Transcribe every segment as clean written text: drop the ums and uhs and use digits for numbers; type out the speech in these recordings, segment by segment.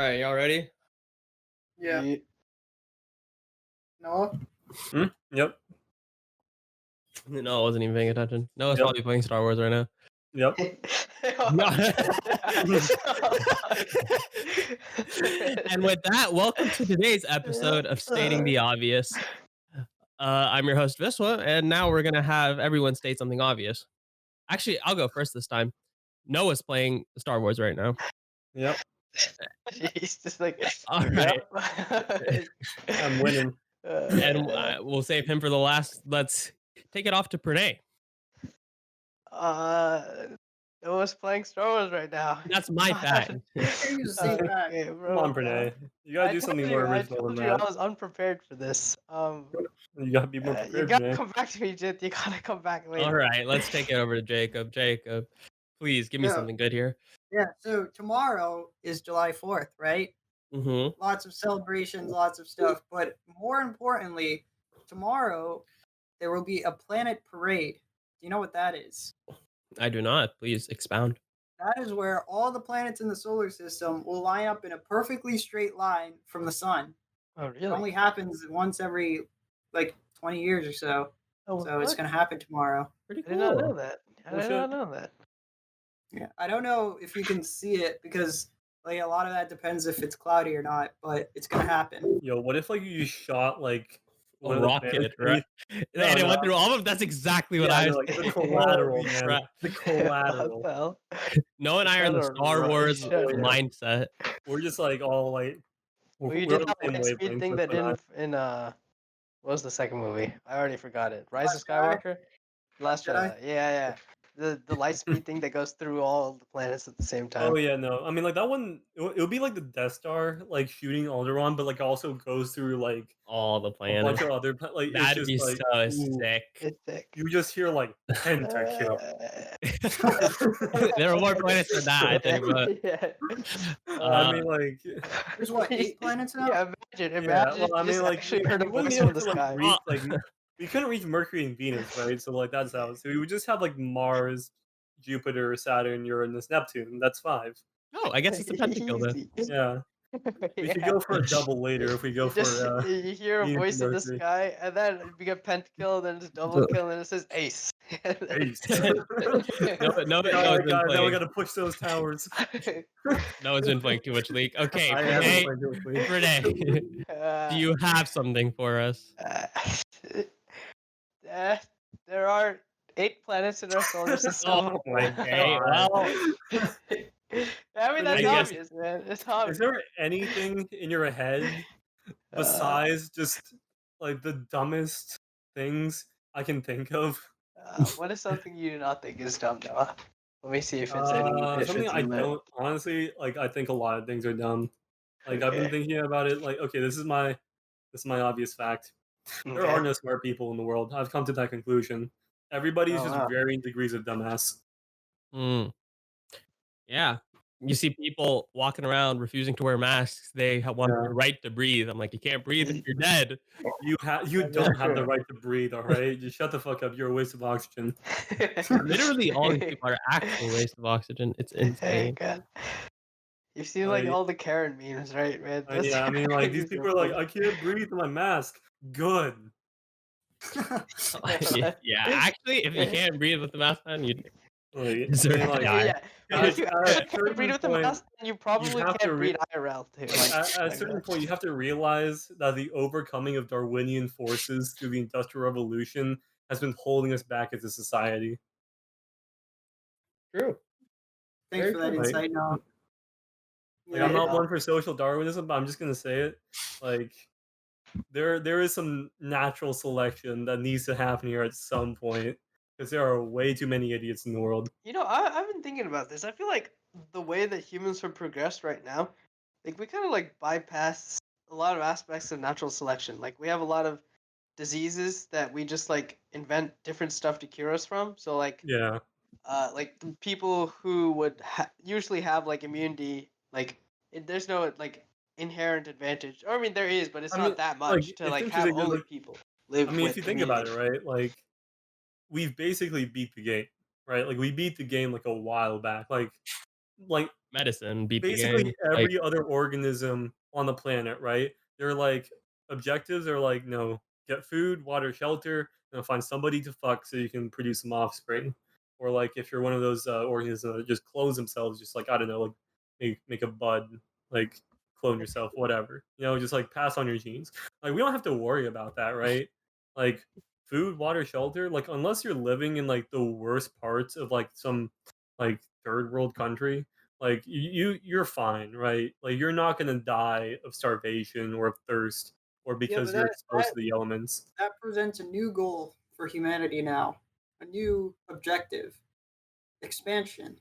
right, y'all ready? Yeah. Noah? Yep. No, I wasn't even paying attention. Noah's Yep. probably playing Star Wars right now. Yep. And with that, welcome to today's episode of Stating the Obvious. I'm your host, Viswa, and now we're going to have everyone state something obvious. Actually, I'll go first this time. Noah's playing Star Wars right now. Yep. He's just like, All right. I'm winning. And we'll save him for the last. Let's take it off to Pranay. Noah's playing Star Wars right now. That's my fact. Okay, Come bro. on, Pranay. You gotta do something more original than I that. was unprepared for this. You gotta be more You prepared, gotta Pranay. come back to me, Jith. You gotta come back later. All right, let's take it over to Jacob. Jacob, please give me something good here. Yeah, so tomorrow is July 4th, right? Mm-hmm. Lots of celebrations, lots of stuff. But more importantly, tomorrow there will be a planet parade. Do you know what that is? I do not. Please expound. That is where all the planets in the solar system will line up in a perfectly straight line from the sun. Oh, It really? only happens once every, 20 years or so. Oh, So it's going to happen tomorrow. Pretty I did not know cool. that. I Well, did not know that. Yeah, I don't know if you can see it because a lot of that depends if it's cloudy or not, but it's going to happen. Yo, what if you shot one A of the rocket, planets right? No, And it no. went through all of that's exactly what Yeah, I no, was the collateral, Holy man. crap. The collateral. What the hell? Noah and I are in the Shut up, Star right. Wars Shut up. mindset. We're just all Well, you we're did on the that same light speed wavelength. thing That's that what in what was the second movie? I already forgot it. Rise of Last Jedi? Skywalker? Last Jedi? Jedi. Yeah. The light speed thing that goes through all the planets at the same time. Oh yeah, no. I mean, that one. It would be like the Death Star, shooting Alderaan, but also goes through All the a bunch planets. of other. It's That'd just be so ooh, sick. It's sick. you just hear pentakill. There are more planets than that, I think, but Yeah. I mean, There's what, 8 planets now? Yeah, imagine yeah. Well, I you just mean, actually we heard a wouldn't voice be able from the to sky. reach we couldn't reach Mercury and Venus, right? So that's out. So we would just have Mars, Jupiter, Saturn, Uranus, Neptune. That's 5. oh, I guess it's a pentakill then. Easy. Yeah. We could Yeah. go for a double later if we go for You hear a Venus voice and in the Mercury. sky, and then we get pentakill, then it's double kill, and it says ace. Ace. No, Alright, been guys, now we playing. gotta push those towers. Noah's been playing too much League. Okay, I am Renee, playing too much. Renee, do you have something for us? There are 8 planets in our solar system. Oh my god. Well, I mean, that's I guess- obvious, man. It's Is obvious. there anything in your head besides just the dumbest things I can think of? What is something you do not think is dumb, Noah? Let me see if it's any. If Something it's I in there. don't honestly I think a lot of things are dumb. I've been Okay. thinking about it. Okay, this is my obvious fact. There Okay. are no smart people in the world. I've come to that conclusion. Everybody's Oh, just wow. varying degrees of dumbass. Yeah. You see people walking around refusing to wear masks. They want the right to breathe. I'm like, you can't breathe if you're dead. You don't have the right to breathe. All right, just shut the fuck up. You're a waste of oxygen. Literally, all these people are actual waste of oxygen. It's insane. God. You've seen Like- all the Karen memes, right, man? Yeah, I mean, these people are like, I can't breathe in my mask. Good. Yeah, actually, if you can't breathe with the mask on, you Like, deserve I to mean, die. Yeah. If you at a can't breathe certain with the point, mask, then you probably have to can't breathe IRL too. At a certain point, you have to realize that the overcoming of Darwinian forces through the Industrial Revolution has been holding us back as a society. True. Thanks Very for that true. insight, Noah. I'm not one for social Darwinism, but I'm just gonna say it. There is some natural selection that needs to happen here at some point because there are way too many idiots in the world. I've been thinking about this. I feel like the way that humans have progressed right now, we kind of bypass a lot of aspects of natural selection. We have a lot of diseases that we just invent different stuff to cure us from. So Yeah. people who would usually have immunity, there's no inherent advantage. Or I mean, there is, but it's not that much to it's have interesting, older people live. I mean, with if you think about immunity. it, right? We've basically beat the game, right? We beat the game a while back. like medicine beat the basically game. every other organism on the planet, right? Their like objectives are like, no, get food, water, shelter, and find somebody to fuck so you can produce some offspring. Or like if you're one of those organisms that just clones themselves, just like I don't know, like make a bud, like clone yourself, whatever. Just like pass on your genes. Like we don't have to worry about that, right? Like food, water, shelter, like unless you're living in like the worst parts of like some like third world country, like you're fine, right? Like you're not gonna die of starvation or of thirst or Yeah, because but you're that exposed to the elements. that presents a new goal for humanity now, a new objective, expansion.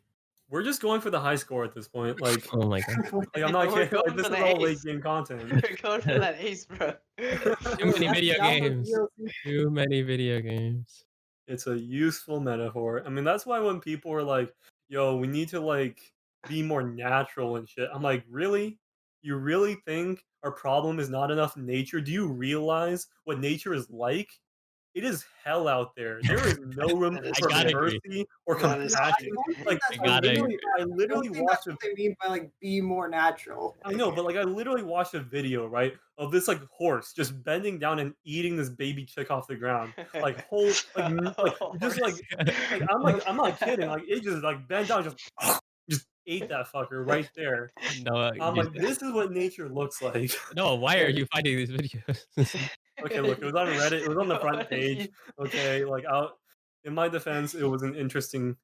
We're just going for the high score at this point. Like, Oh my god. like I'm not We're kidding. Like going this for is the all late ace. game content. We're going for that ace, bro. Too many video Download games. DLC. Too many video games. It's a useful metaphor. I mean, that's why when people are like, "Yo, we need to like be more natural and shit," I'm like, really? You really think our problem is not enough nature? Do you realize what nature is like? It is hell out there. There is no room That is I for gotta agree. mercy or That is I compassion. don't think Like that's I what gotta they agree. mean. I I don't literally think watched that's what they mean by like be more natural. I know, but like I literally watched a video, right, of this like horse just bending down and eating this baby chick off the ground. Like whole like just like I'm not kidding. Like it just like bent down, just ate that fucker right there. No, I'm like, this is what nature looks like. no. Why are you finding these videos? Okay, look, it was on Reddit. It was on the front page. Okay, like out. In my defense, it was an interesting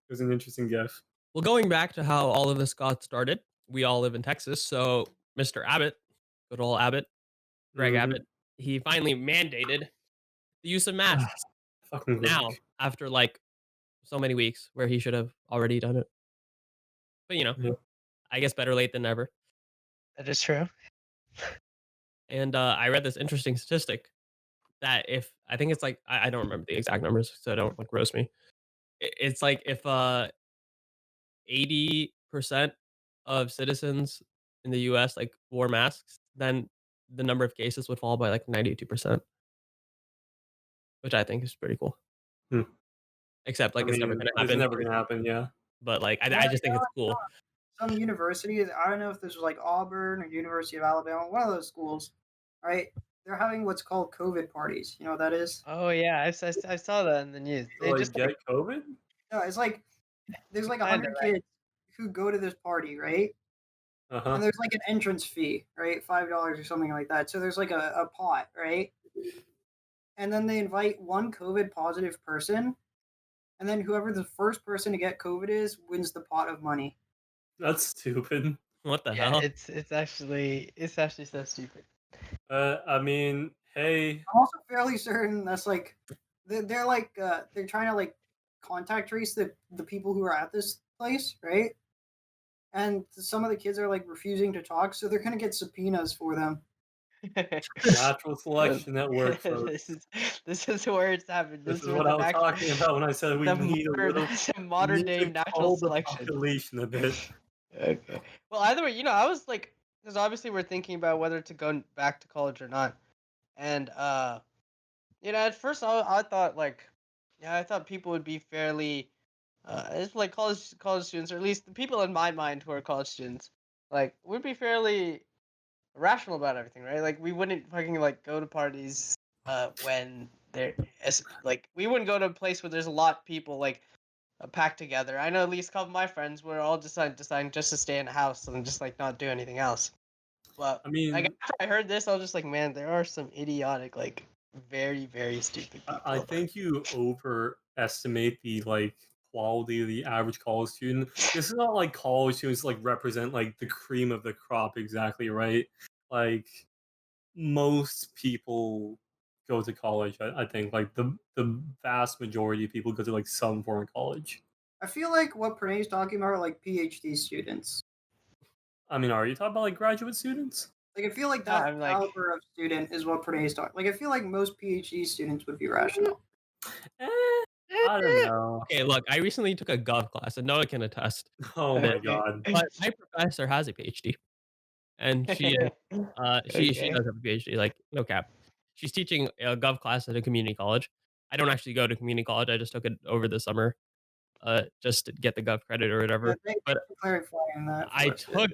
gif. Well, going back to how all of this got started, we all live in Texas. So Mr. Abbott, good old Abbott, Greg Mhm. Abbott, he finally mandated the use of masks Fucking now Greg. after like so many weeks where he should have already done it. But Yeah. I guess better late than never. That is true. And I read this interesting statistic that if I think it's like I don't remember the exact numbers, so don't like roast me. It's like if 80% of citizens in the US like wore masks, then the number of cases would fall by like 92%, which I think is pretty cool. Hmm. Except I like it's never mean, gonna it's happen. never gonna happen. Yeah. But like Yeah, I just think it's cool. Some universities, I don't know if this was like Auburn or University of Alabama, one of those schools, right? They're having what's called COVID parties. You know what that is? Oh yeah, I saw that in the news. To, They like just get COVID. No, it's like there's like Kinda, 100 kids who go to this party, right? Uh huh. And there's like an entrance fee, right? $5 or something like that. So there's like a pot, right? And then they invite one COVID positive person, and then whoever the first person to get COVID is wins the pot of money. That's stupid. What the yeah, hell? it's actually so stupid. I mean, hey, I'm also fairly certain that's like they're like they're trying to like contact trace the people who are at this place, right? And some of the kids are like refusing to talk, so they're gonna get subpoenas for them. natural selection at work, folks. this is where it's happened. This This is where what the I was actual- talking about when I said we the need a little modern we need day to natural cull the selection. population a bit. Okay. Well, either way, I was like, because obviously we're thinking about whether to go back to college or not, and at first I thought like, I thought people would be fairly, it's like college students, or at least the people in my mind who are college students, like would be fairly rational about everything, right? Like we wouldn't fucking like go to parties, when like we wouldn't go to a place where there's a lot of people like packed together. I know at least a couple of my friends were all deciding just to stay in the house and just like not do anything else. But I mean, like after I heard this, I was just like, man, there are some idiotic, like very very stupid people. I think you overestimate the like quality of the average college student. This is not like college students like represent like the cream of the crop exactly, right? Like most people go to college. I think like the vast majority of people go to like some form of college. I feel like what Pranay's talking about are like PhD students. I mean, are you talking about like graduate students? Like I feel like No, that I'm like- caliber of student is what Pranay's talking. Like I feel like most PhD students would be rational. I don't know. Okay, look, I recently took a gov class, and Noah can attest. Oh my god. But my professor has a PhD, and she Okay. does have a PhD. Like no cap, she's teaching a gov class at a community college. I don't actually go to community college. I just took it over the summer. just to get the gov credit or Yeah, whatever. thank But you for clarifying that I for us. took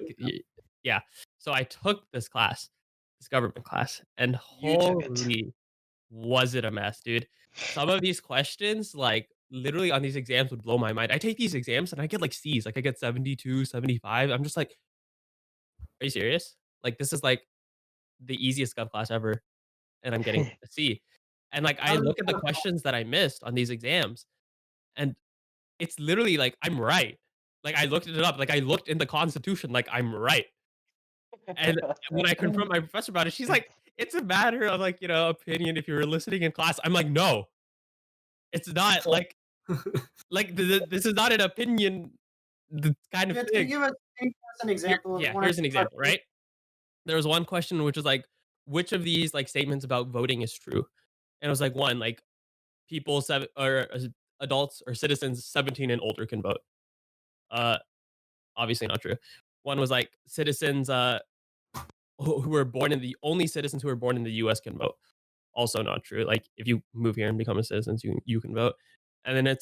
yeah. So I took this class, this government class, and You took it. holy was it a mess, dude. Some of these questions, like literally on these exams would blow my mind. I take these exams and I get like C's, like I get 72, 75. I'm just like, are you serious? Like this is like the easiest gov class ever, and I'm getting a C. And like I How does look at the that questions that I missed on these exams, and it's literally like I'm right. Like I looked it up, like I looked in the Constitution, like I'm right. And when I confront my professor about it, she's like, "It's a matter of like, opinion if you were listening in class." I'm like, "No, it's not this is not an opinion kind of Yeah, thing." can you give us an example of one or Here's an two example, questions? right? There was one question which is like, which of these like statements about voting is true? And it was like one, like people adults or citizens 17 and older can vote. Uh, obviously not true. One was like citizens who were born in the only citizens who were born in the U.S. can vote. Also not true. Like if you move here and become a citizen, you can vote. And then it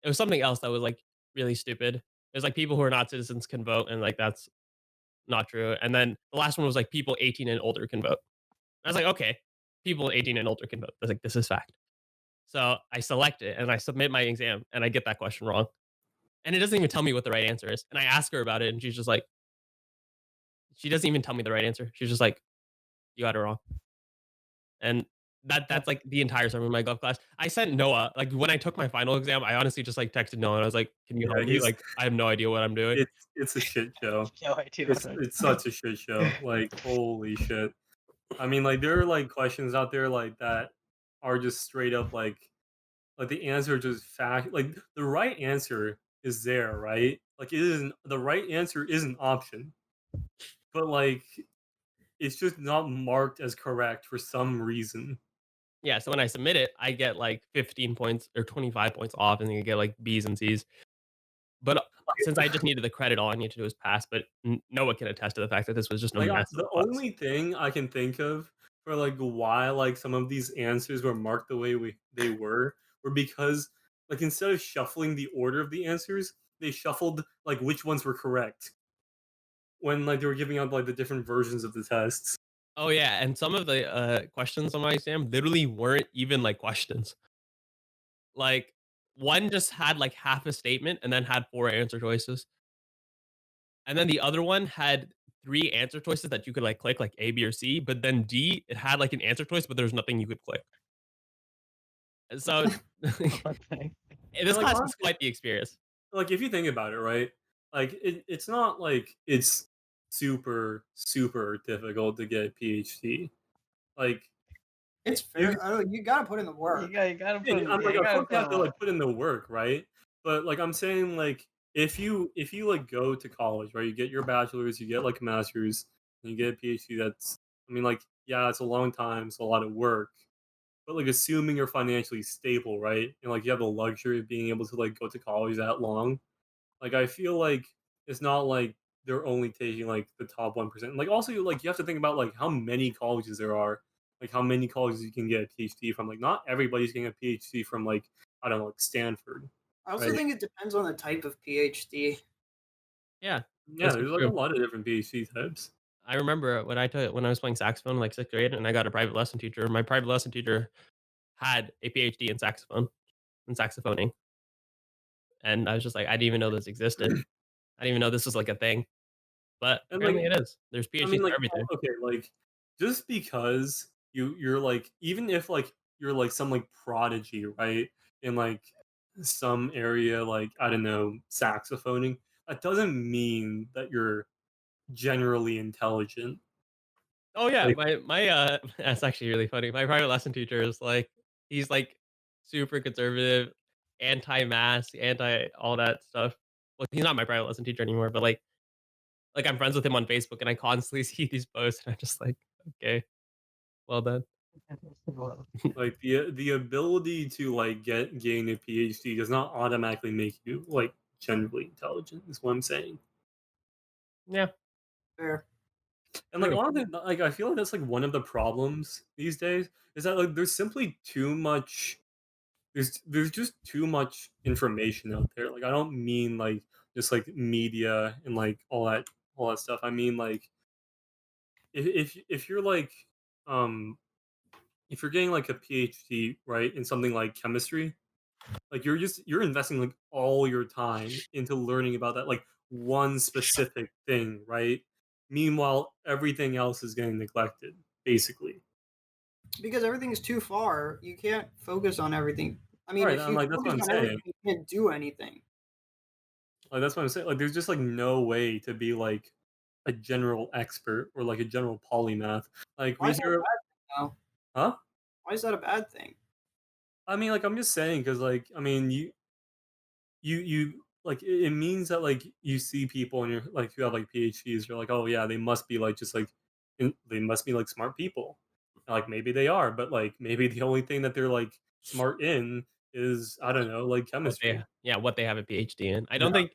was something else that was like really stupid. It was like people who are not citizens can vote, and like that's not true. And then the last one was like people 18 and older can vote. I was like, okay, people 18 and older can vote. I was like, this is fact. So I select it and I submit my exam and I get that question wrong. And it doesn't even tell me what the right answer is. And I ask her about it and she's just like, she doesn't even tell me the right answer. She's just like, you got it wrong. And that's like the entire summer of my gov class. I sent Noah, like when I took my final exam, I honestly just like texted Noah and I was like, can you Yeah, help me? Like, I have no idea what I'm doing. it's a shit show. No idea. It's such a shit show. Like holy shit. I mean, like there are like questions out there like that are just straight up like the answer just fact like the right answer is there, right? Like it isn't the right answer is an option, but like it's just not marked as correct for some reason. Yeah. So when I submit it, I get like 15 points or 25 points off and then you get like B's and C's. But since I just needed the credit, all I need to do is pass. But Noah can attest to the fact that this was just a Like mess of a the class. only thing I can think of for like why like some of these answers were marked the way they were because like instead of shuffling the order of the answers, they shuffled like which ones were correct when like they were giving out like the different versions of the tests. Oh yeah, and some of the questions on my exam literally weren't even like questions. Like one just had like half a statement and then had four answer choices. And then the other one had three answer choices that you could like click like A, B, or C. But then D, it had like an answer choice, but there's nothing you could click. And so Okay. And this like class was honestly, quite the experience. like if you think about it, right? Like it's not like it's super difficult to get a PhD. Like It's you fair. I don't, you gotta put in the work. You gotta yeah, put in, I'm yeah, like, you of gotta course put you in have a to like lot. put in the work, right? But like I'm saying, like if you like go to college, right, you get your bachelor's, you get like a master's, and you get a PhD. That's I mean, like yeah, it's a long time, it's a lot of work. But like assuming you're financially stable, right, and like you have the luxury of being able to like go to college that long, like I feel like it's not like they're only taking like the top 1%. Like also like you have to think about like how many colleges there are, like how many colleges you can get a PhD from. Like not everybody's getting a PhD from like I don't know like Stanford, I also right? think it depends on the type of PhD. Yeah, Yeah, this is there's like a true. lot of different PhD types. I remember when I was playing saxophone in like sixth grade and I got a private lesson teacher. My private lesson teacher had a PhD in saxophone and saxophoning. And I was just like, I didn't even know this existed. I didn't even know this was like a thing. But And like apparently it is. There's I PhDs mean for like everything. okay, like just because you're like even if like you're like some like prodigy, right? In like some area like I don't know, saxophoning, that doesn't mean that you're generally intelligent. Oh yeah, Like my that's actually really funny. My private lesson teacher is like he's like super conservative, anti-mask, anti all that stuff. Well, he's not my private lesson teacher anymore, but like I'm friends with him on Facebook and I constantly see these posts and I'm just like, okay, well done. like the ability to like gain a PhD does not automatically make you like generally intelligent. Is what I'm saying. Yeah, Fair. And like true. honestly, like I feel like that's like one of the problems these days is that like there's simply there's just too much information out there. Like I don't mean like just like media and like all that stuff. I mean like if you're like um if you're getting like a PhD, right, in something like chemistry, like you're investing like all your time into learning about that like one specific thing, right? Meanwhile, everything else is getting neglected, basically. Because everything's too far. You can't focus on everything. I mean, Right. if I'm you like that's what focus I'm on everything, saying. you can't do anything. Like that's what I'm saying. Like there's just like no way to be like a general expert or like a general polymath. Like Why we is that a hear, bad thing, though? huh? Why is that a bad thing? I mean, like I'm just saying because like I mean you like it means that like you see people and you're like who have like PhDs, you're like, oh yeah, they must be like just like they must be like smart people. And, like maybe they are, but like maybe the only thing that they're like smart in is I don't know, like chemistry. what they have a PhD in. I Yeah. don't think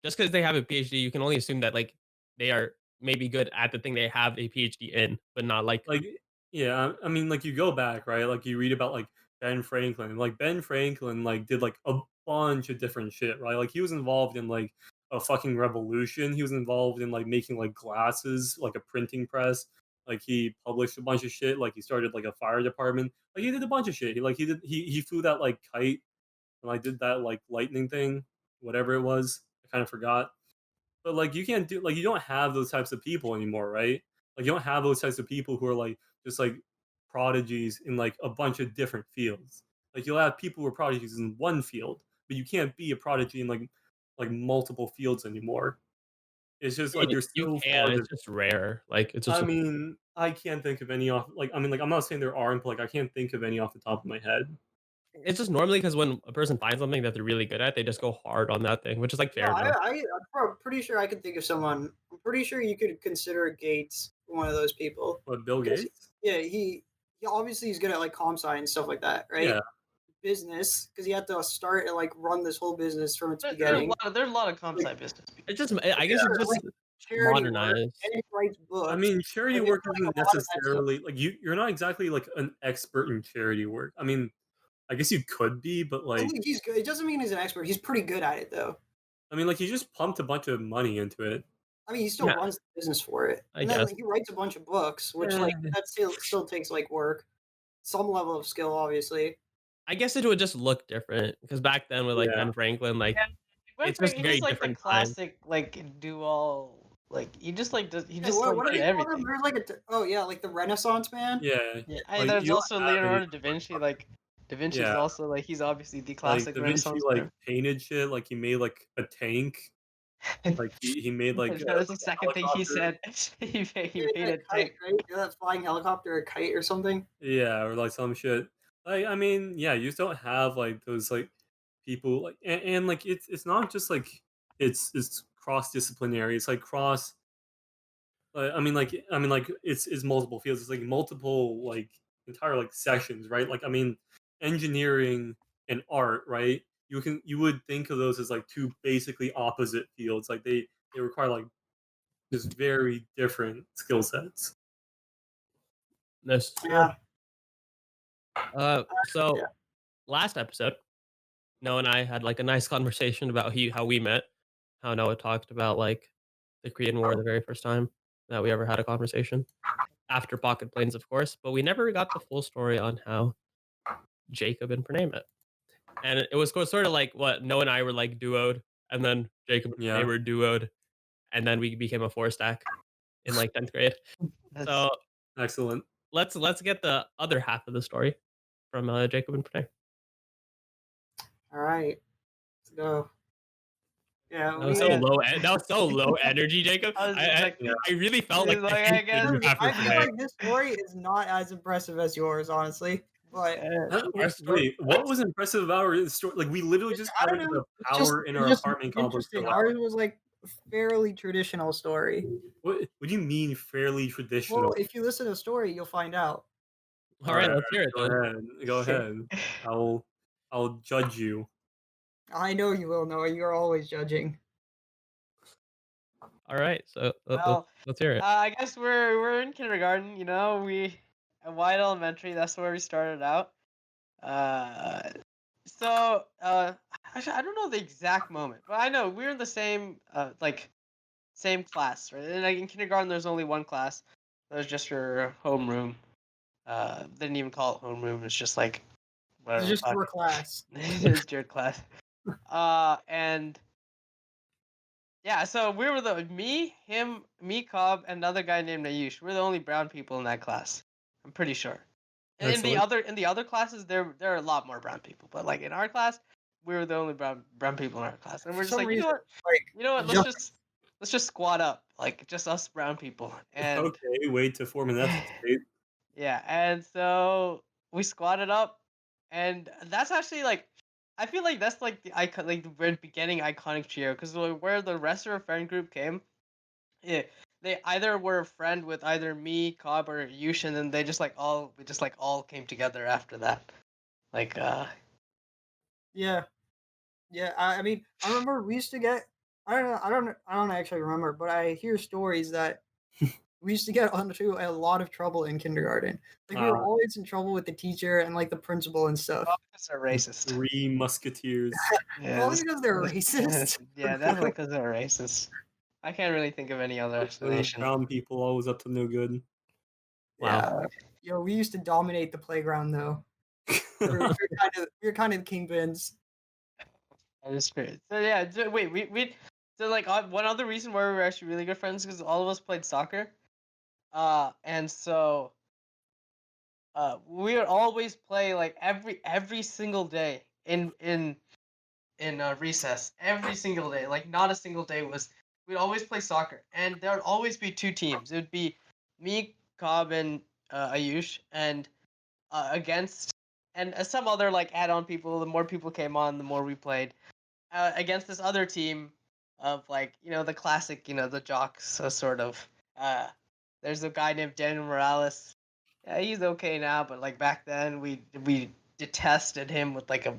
just because they have a PhD, you can only assume that like they are maybe good at the thing they have a PhD in, but not like Like yeah, I mean like you go back, right? Like you read about like Ben Franklin. Like Ben Franklin like did like a bunch of different shit, right? Like he was involved in like a fucking revolution. He was involved in like making like glasses, like a printing press. Like he published a bunch of shit. Like he started like a fire department. Like he did a bunch of shit. He flew that like kite and like did that like lightning thing, whatever it was. I kind of forgot. But like you can't do like you don't have those types of people anymore, right? Like you don't have those types of people who are like just like prodigies in like a bunch of different fields. Like you'll have people who are prodigies in one field, but you can't be a prodigy in like multiple fields anymore. It's just like you're you so can. far. It's just rare. Like it's I just mean, I can't think of any off. Like I mean, like I'm not saying there aren't, but like I can't think of any off the top of my head. normally because when a person finds something that they're really good at, they just go hard on that thing, which is like No, fair enough. I'm pretty sure I can think of someone. I'm pretty sure you could consider Gates one of those people. But Bill Because Gates, yeah, he obviously he's good at like comp sci and stuff like that, right? yeah, Business, because he had to start and like run this whole business from its There's beginning. there's a lot of comp sci business people. It's just I guess it's Sure, just like charity work, modernized. and he writes I books. mean, charity Like, it's work like isn't a lot of that stuff. necessarily like you're not exactly like an expert in charity work. I mean, I guess you could be, but I like think he's good. It doesn't mean he's an expert. He's pretty good at it, though. I mean, like he just pumped a bunch of money into it. I mean, he still Yeah, runs the business for it, I and then guess. like, he writes a bunch of books, which like Eh, that still takes like work, some level of skill, obviously. I guess it would just look different because back then with like yeah, Ben Franklin, like Yeah, Ben it's just Franklin, very he's like the different time. classic like do all like he just like does he Yeah, just like what do did they call them? everything. There's like oh yeah, like the Renaissance man. yeah. Yeah, Like there's you don't also have any. Leonardo da Vinci. Like da Vinci's Yeah, also like he's obviously the like classic Da Vinci Renaissance like man. painted shit. Like he made like a tank. Like he made like That's the a second thing he helicopter. said. he Yeah, made a a kite, tank. right? Yeah, that flying helicopter, a kite or something. Yeah, or like some shit. Like I mean, yeah, you just don't have like those like people like and like it's not just like it's cross disciplinary. It's like cross. I mean, like it's multiple fields. It's like multiple like entire like sessions, right? Like I mean, engineering and art, right? You would think of those as like two basically opposite fields. Like they require like just very different skill sets. That's true. Yeah, So yeah. last episode, Noah and I had like a nice conversation about how we met. How Noah talked about like the Korean War the very first time that we ever had a conversation after Pocket Planes, of course, but we never got the full story on how Jacob and Pranay met. And it was sort of like what Noah and I were like duoed, and then Jacob and Pranay Yeah, were duoed, and then we became a four stack in like 10th grade. That's So excellent. let's get the other half of the story from Jacob and Pranay. All right, let's go. Yeah, That was we. so low. That was so low energy, Jacob. I was I I, like, Yeah. I really felt he's like like, I I hated guess you after I feel Pranay. like this story is not as impressive as yours, honestly. But Our story, Wait, what was impressive about our story? Like we literally just I got don't into know. the It's just power in it's our just apartment complex for interesting. like Ours was like a fairly traditional story. what do you mean fairly Well, traditional? if you listen to the story, you'll find out. all right, let's hear it Go then. ahead. Go ahead. I'll judge you. I know you will, Noah. You're always judging. All right, so well, let's hear it. I guess we're in kindergarten. You know, we at White Elementary. That's where we started out. Uh, So, actually, I don't know the exact moment, but I know we were in the same, same class, right? And like in kindergarten, there's only one class. That was just your homeroom. Didn't even call it homeroom. It's just like It's whatever. just Fuck. your class. It's your class. And yeah, so we were me, Cobb, and another guy named Ayush. We're the only brown people in that class. I'm pretty sure. And Excellent. in the other classes, there are a lot more brown people. But like in our class, we were the only brown people in our class, and we're For just some like, reason, like you know what? Let's just squat up, like just us brown people. And Okay, way to form an ethnic state. yeah, and so we squatted up, and that's actually like, I feel like that's like the icon, like the very beginning iconic trio, because where the rest of our friend group came, yeah, they either were a friend with either me, Cobb, or Yush, and then we just like all came together after that. Like, yeah, yeah. I mean, I remember we used to get. I don't actually remember, but I hear stories that we used to get into a lot of trouble in kindergarten. Like we were always in trouble with the teacher and like the principal and stuff. all because they're racist. Three musketeers. Yeah, Only because they're racist. yeah, definitely because they're racist. I can't really think of any other explanation. Brown people always up to no good. Wow. Yeah. Yo, we used to dominate the playground though. We were kind of the kingpins. That is fair. So yeah, wait, so like one other reason why we were actually really good friends because all of us played soccer, and so we would always play like every single day in recess, every single day. Like not a single day was. We'd always play soccer, and there would always be two teams. It would be me, Cobb, and Ayush, and against and some other like add-on people. The more people came on, the more we played. Against this other team of like the classic the jocks sort of there's a guy named Daniel Morales. Yeah, he's okay now, but like back then we detested him with like a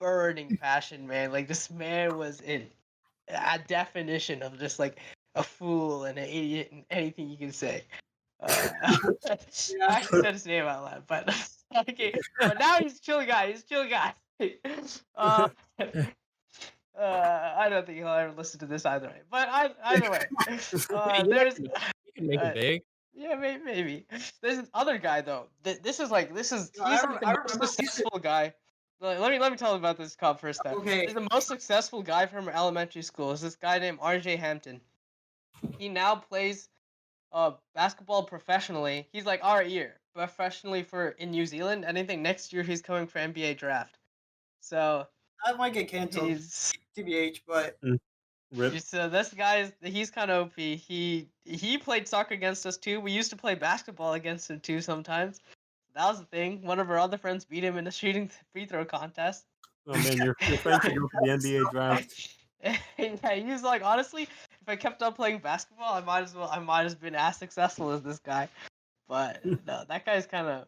burning passion, man. Like this man was a definition of just like a fool and an idiot and anything you can say. I actually said his name out loud, but okay. But now he's a chill guy. He's a chill guy. uh, I don't think he'll ever listen to this either way. But either way, there's You can make it big. yeah, maybe. There's this other guy though. This is Yo, he's like the I most remember successful guy. Let me tell you about this cop first. Time. Okay. He's the most successful guy from elementary school. Is this guy named R.J. Hampton. He now plays basketball professionally. He's like our year professionally for in New Zealand. And I think next year he's coming for NBA draft. So That might get canceled, he's TBH, but Rip. so this guy he's kind of OP. He played soccer against us too. We used to play basketball against him too sometimes. That was the thing. One of our other friends beat him in a shooting free throw contest. Oh man, your friend should go for the NBA draft. Yeah, he was like, honestly, if I kept on playing basketball, I might have been as successful as this guy. But no, that guy's kind of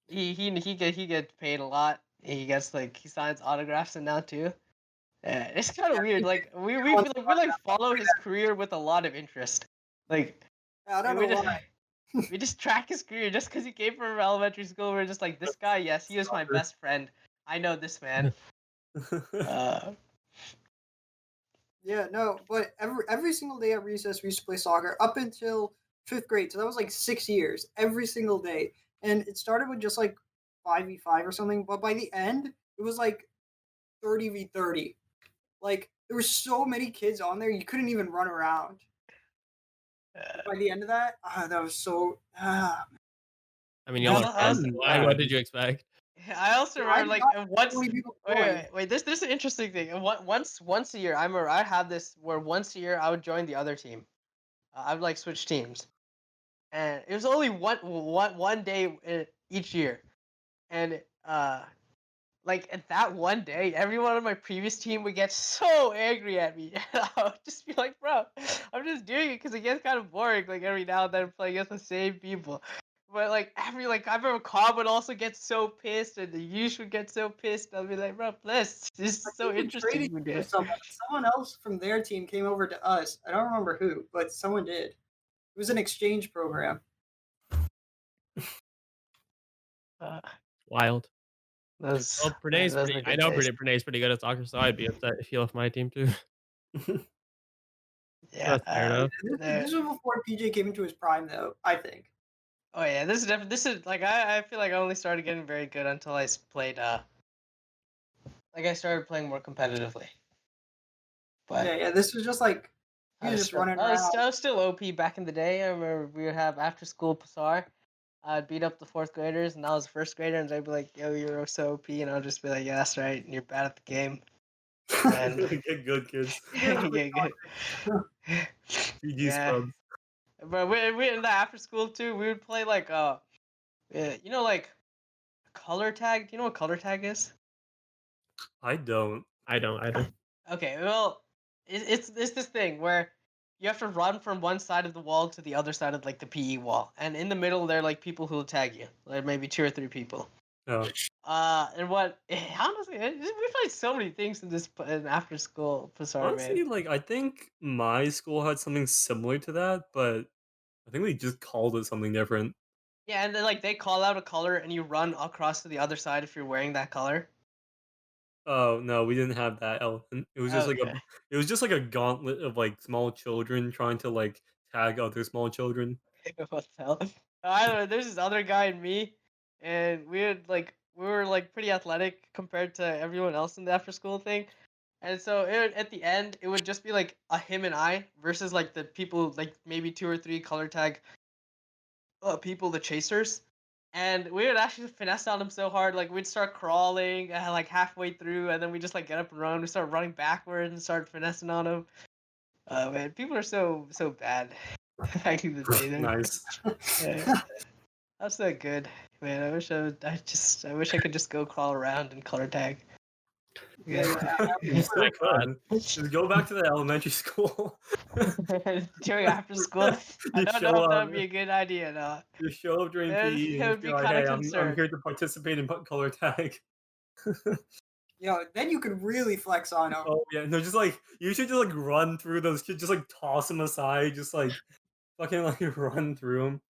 he gets paid a lot. He gets like he signs autographs and now too. Yeah, it's kind of weird. Like we follow his career with a lot of interest. Like I don't we know just why. we just track his career just because he came from elementary school. We're just like this guy. Yes, he was my best friend. I know this man. Yeah, no, but every single day at recess we used to play soccer up until 5th grade. So that was like 6 years, every single day. And it started with just like 5v5 or something, but by the end it was like 30v30. Like there were so many kids on there, you couldn't even run around. By the end of that, that was so. I mean, Yeah, y'all are friends. What did you expect? I also I remember like got once. so many people Wait, going. wait, wait. This is an interesting thing. Once a year, I remember I had this where once a year I would join the other team. I would like switch teams, and it was only one day each year, and like at that one day, everyone on my previous team would get so angry at me. I would just be like, bro, I'm just doing it because it gets kind of boring. Like every now and then playing against the same people. But like I remember Cobb would also get so pissed, and the Yush would get so pissed. I'll be like, bro, this is so We interesting. traded You for did. someone else from their team came over to us. I don't remember who, but someone did. It was an exchange program. Wild. That's Well, Pranay's that's pretty. a I good know taste. Pranay's pretty good at soccer, so I'd be upset if he left my team too. Yeah. That's fair enough. This was before PJ came into his prime, though. I think. Oh yeah, this is definitely this is like I feel like I only started getting very good until I played like I started playing more competitively. But Yeah. This was just like he was just running around. I was still OP back in the day. I remember we would have after school Pasar. I'd beat up the fourth graders, and I was a first grader, and they'd be like, "Yo, you're so OP," and I'll just be like, "Yeah, that's right. And you're bad at the game." And Get good, kids. yeah, good. PG Yeah, scrubs. but we in the after school too. We would play like you know, like color tag. Do you know what color tag is? I don't. I don't either. Okay, well, it's this thing where you have to run from one side of the wall to the other side of like the PE wall, and in the middle there are like people who will tag you, like maybe 2 or 3 people. Oh, And what honestly, we played so many things in this in after school Pasar, honestly, man. like I think my school had something similar to that, but I think we just called it something different. Yeah, and then like they call out a color, and you run across to the other side if you're wearing that color. Oh no, we didn't have that element. Okay. It was just like a gauntlet of like small children trying to like tag other small children. What the hell? I don't know. There's this other guy and me, and we were like pretty athletic compared to everyone else in the after school thing. And so at the end, it would just be like a him and I versus like the people, like maybe 2 or 3 color tag people, the chasers. And we would actually finesse on him so hard, like we'd start crawling like halfway through, and then we just like get up and run. We start running backwards and start finessing on him. Man, people are so bad back in the day. Nice. Yeah, that's not good, man. I wish I could just go crawl around and color tag. Yeah. You still My God. could. Just go back to the elementary school. During after school, I You don't show know if that up. would be a good idea. No, You show up during PE it and would just be be like, kind of "Hey, I'm concerned. here to participate in color tag." Then you could really flex on him. Oh yeah, no, just like you should just like run through those kids, just like toss them aside, just like fucking like run through them.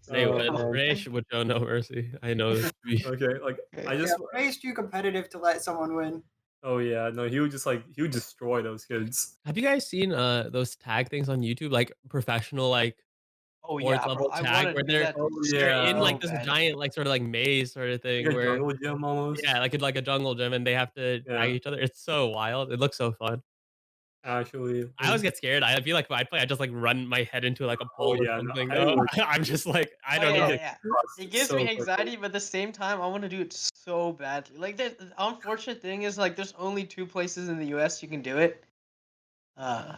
They Oh would. man. Ray would show no mercy. I know this to be. Okay, like I Yeah, just Ray's too competitive to let someone win. oh yeah, no, he would destroy those kids. Have you guys seen those tag things on YouTube, like professional like Oh sports yeah, bro. level I tag, want to where do that Oh they're yeah, in so like this bad. giant like sort of like maze sort of like thing a where jungle gym almost. yeah, like a jungle gym, and they have to Yeah, tag each other. It's so wild. It looks so fun. actually. I always get scared. I feel like if I play, I just like run my head into like a Oh pole or yeah, no, something. I would I'm just like I Oh don't I know. yeah, get yeah. crushed It gives so me quickly. anxiety, but at the same time, I want to do it so badly. Like the unfortunate thing is like there's only 2 places in the U.S. you can do it. Uh,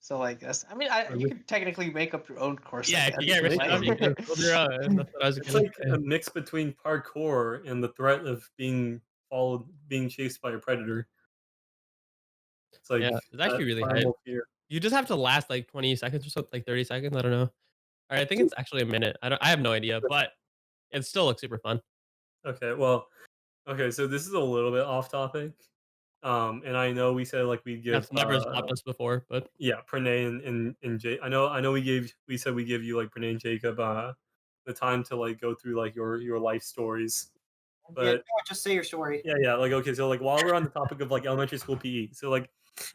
so like that's. I mean, you Really? could technically make up your own course. I Yeah, if guess. you get rich Maybe. enough, you can build your own. That's what I was It's gonna like say. a mix between parkour and the threat of being chased by a predator. It's like Yeah, it's that actually really hype. primal fear. You just have to last like 20 seconds or something, like 30 seconds. I don't know. Or I think it's actually a minute. I have no idea, but it still looks super fun. Okay, well, okay, so this is a little bit off topic. And I know we said like we'd give That's never stopped us before, but yeah, Pranay and Jake. I know we said we give you like Pranay and Jacob the time to like go through like your life stories. Yeah, But just say your story. yeah, like okay, so like while we're on the topic of like elementary school PE, so like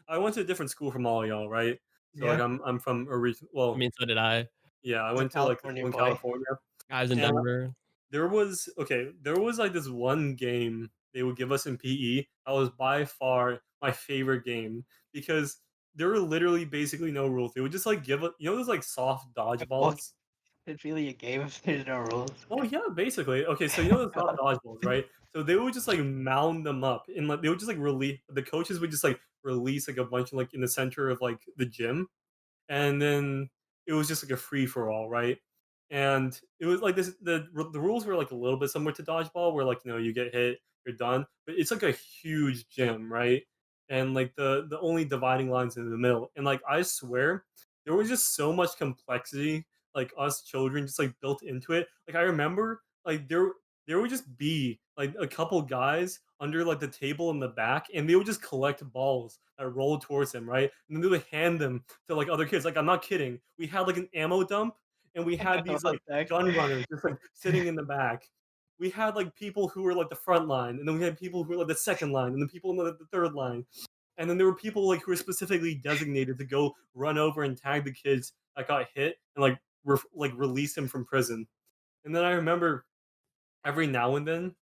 I went to a different school from all of y'all, right? So like Yeah. I'm from a region. I Well, mean, so did I. yeah, I He's a went to like a California school in boy. California, I was in and Denver. there was like this one game they would give us in PE. That was by far my favorite game because there were literally basically no rules. They would just like give us, you know, those like soft What? dodgeballs. It's really a game if there's no rules. Oh yeah, basically. Okay, so you know the soft dodgeballs, right? So they would just like mound them up, and like they would just like release. The coaches would just like release like a bunch of like in the center of like the gym, and then it was just like a free for all, right? And it was like this. The rules were like a little bit similar to dodgeball, where like you know you get hit, you're done. But it's like a huge gym, right? And like the only dividing lines in the middle, and like I swear there was just so much complexity like us children just like built into it. Like I remember like there would just be like a couple guys under like the table in the back and they would just collect balls that roll towards him, right? And then they would hand them to like other kids. Like I'm not kidding. We had like an ammo dump and we had these What like the heck? gun runners just like sitting in the back. we had like people who were like the front line, and then we had people who were like the second line, and then people in the third line, and then there were people like who were specifically designated to go run over and tag the kids that got hit and like release him from prison. And then I remember every now and then,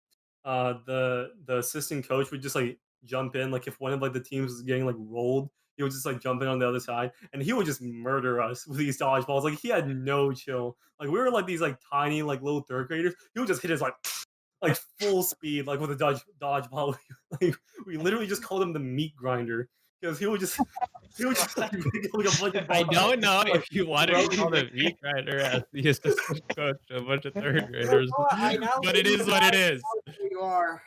the assistant coach would just like jump in, like if one of like the teams was getting like rolled, he would just like jump in on the other side, and he would just murder us with these dodgeballs. Like he had no chill. Like we were like these like tiny like little third graders. He would just hit us like full speed, like with a dodgeball. Like we literally just called him the meat grinder because he would just like, like a bunch of I balls, don't know like, if you wanted to call the meat grinder as the assistant coach to a bunch of third graders, I now but it is what it is. who you are.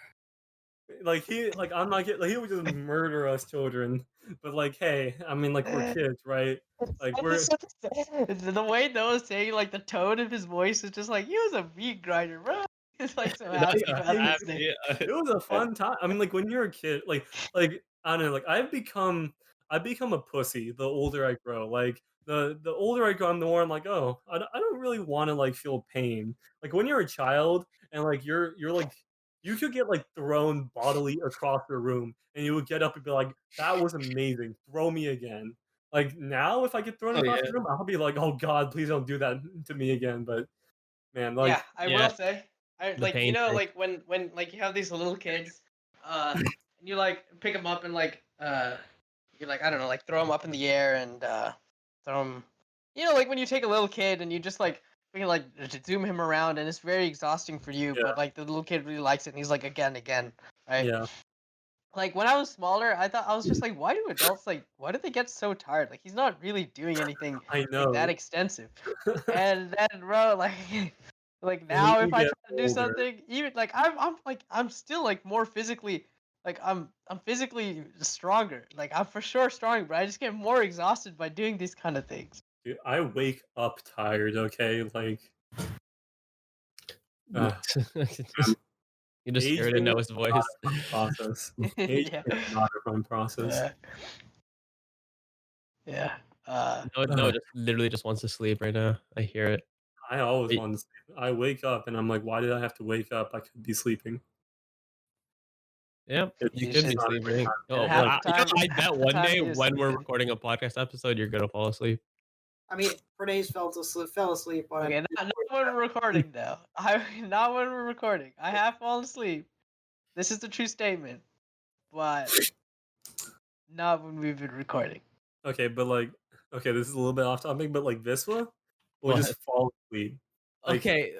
like he like I'm not getting like he would just murder us children. But like, hey, I mean, like we're kids, right? Like we're The way Noah's saying, like the tone of his voice is just like he was a meat grinder, bro. He's like so happy about this thing. it was a fun time. I mean, like when you're a kid, like I don't know, like I become a pussy the older I grow. Like the older I go, I'm the more I'm like, oh, I don't really want to like feel pain. Like when you're a child and like you're like you could get like thrown bodily across the room and you would get up and be like, that was amazing. Throw me again. Like now, if I get thrown Oh, across yeah. the room, I'll be like, oh God, please don't do that to me again. But man, like Yeah, I Yeah. will say, The like pain thing. like when like you have these little kids, and you like pick them up and like you like I don't know like throw them up in the air and throw them, like when you take a little kid and you just like you can like zoom him around and it's very exhausting for you, Yeah. but like the little kid really likes it and he's like again, right? yeah. Like when I was smaller, I was just like, why do adults why do they get so tired? Like he's not really doing anything I like know. that extensive. And then bro, like like And now when if you I get try to do older- something, even like I'm still like more physically like I'm physically stronger. Like I'm for sure strong, but I just get more exhausted by doing these kind of things. Dude, I wake up tired, okay? Like uh, You just hear it in aging Noah's is not voice. a fun process. Aging Yeah. is not a fun process. Yeah. Noah just literally just wants to sleep right now. I hear it. I always Wait. want to sleep. I wake up and I'm like, why did I have to wake up? I could be sleeping. Yeah, It's you You could should be not a great sleeping. time. Oh, And half well, the time- I bet half the one time day he is when we're sleeping. recording a podcast episode, you're gonna fall asleep. I mean, Bernays fell asleep on Okay, it. not when we're recording though. Not when we're recording. I have fallen asleep. This is the true statement, but not when we've been recording. Okay, but like, okay, this is a little bit off topic, but like Viswa will What? just fall asleep. Like, Okay,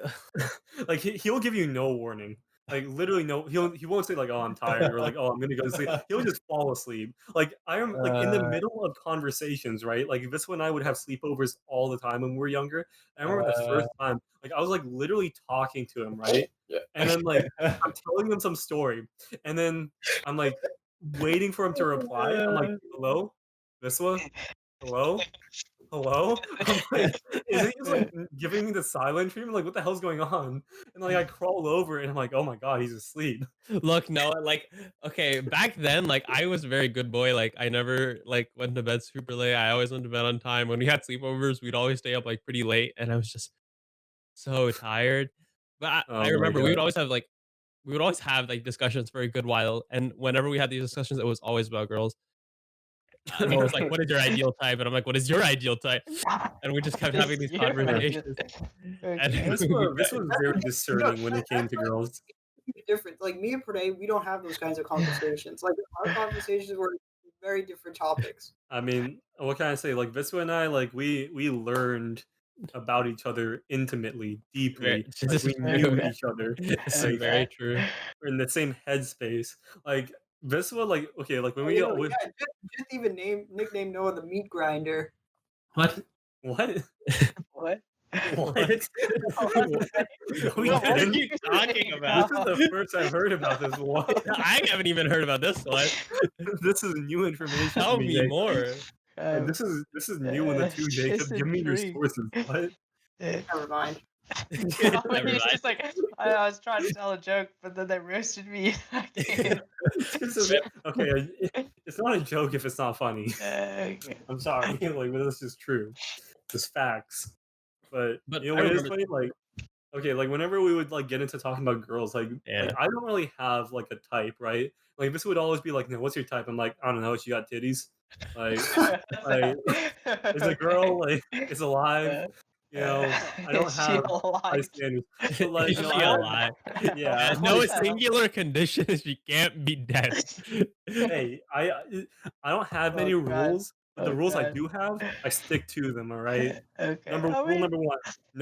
like he'll give you no warning. Like literally no, he won't say like, oh, I'm tired or like, oh, I'm gonna go to sleep. He'll just fall asleep. Like I am like in the middle of conversations, right? Like Viswa and I would have sleepovers all the time when we were younger. I remember the first time, like I was like literally talking to him, right? And then like I'm telling him some story, and then I'm like waiting for him to reply. I'm like, hello, Viswa, hello. Hello? I'm like, is he just like giving me the silent treatment? Like, what the hell's going on? And like, I crawl over and I'm like, oh my god, he's asleep. look, Noah, like, okay, back then, like, I was a very good boy. Like, I never like went to bed super late. I always went to bed on time. When we had sleepovers, we'd always stay up like pretty late, and I was just so tired. But I Oh my remember we god. would always have like discussions for a good while, and whenever we had these discussions, it was always about girls. Noah was like, "What is your ideal type?" And I'm like, "What is your ideal type?" And we just kept having these You're right. conversations. And This was very discerning when it came to girls. Different. Like me and Pranay, we don't have those kinds of conversations. Like our conversations were very different topics. I mean, what can I say? Like Viswa and I, like we learned about each other intimately, deeply. Like This we is knew true. each other. This is Like very true. we're in the same headspace. Like Viswa, like okay, like when we You got know, with yeah, just even nicknamed Noah the meat grinder. What? what? What? What? No, we What are didn't. you talking saying, about? This is the first I've heard about this. What? I haven't even heard about this one. This is new information. to Tell me Jake. more. And this is new in the two, Jacob. just Give me your intrigued. sources. What? Never mind. Never It's mind. just like I was trying to tell a joke, but then they roasted me. This is- okay, it's not a joke if it's not funny. Okay. I'm sorry, like, but this is true. It's facts. But But you know I what is remember- funny? Like, okay, like whenever we would like get into talking about girls, like Yeah. I don't really have like a type, right? Like this would always be like, no, what's your type? I'm like, I don't know, she got titties. Like like is a girl like is alive, Yeah. you know, I don't Is she have high alive? standards. But like, Is no, she I have alive? yeah, No like singular condition is she can't be dead. hey, I don't have many Oh god. rules, but the Oh rules I god. do have, I stick to them, all right? Okay. Number I rule mean, number 1,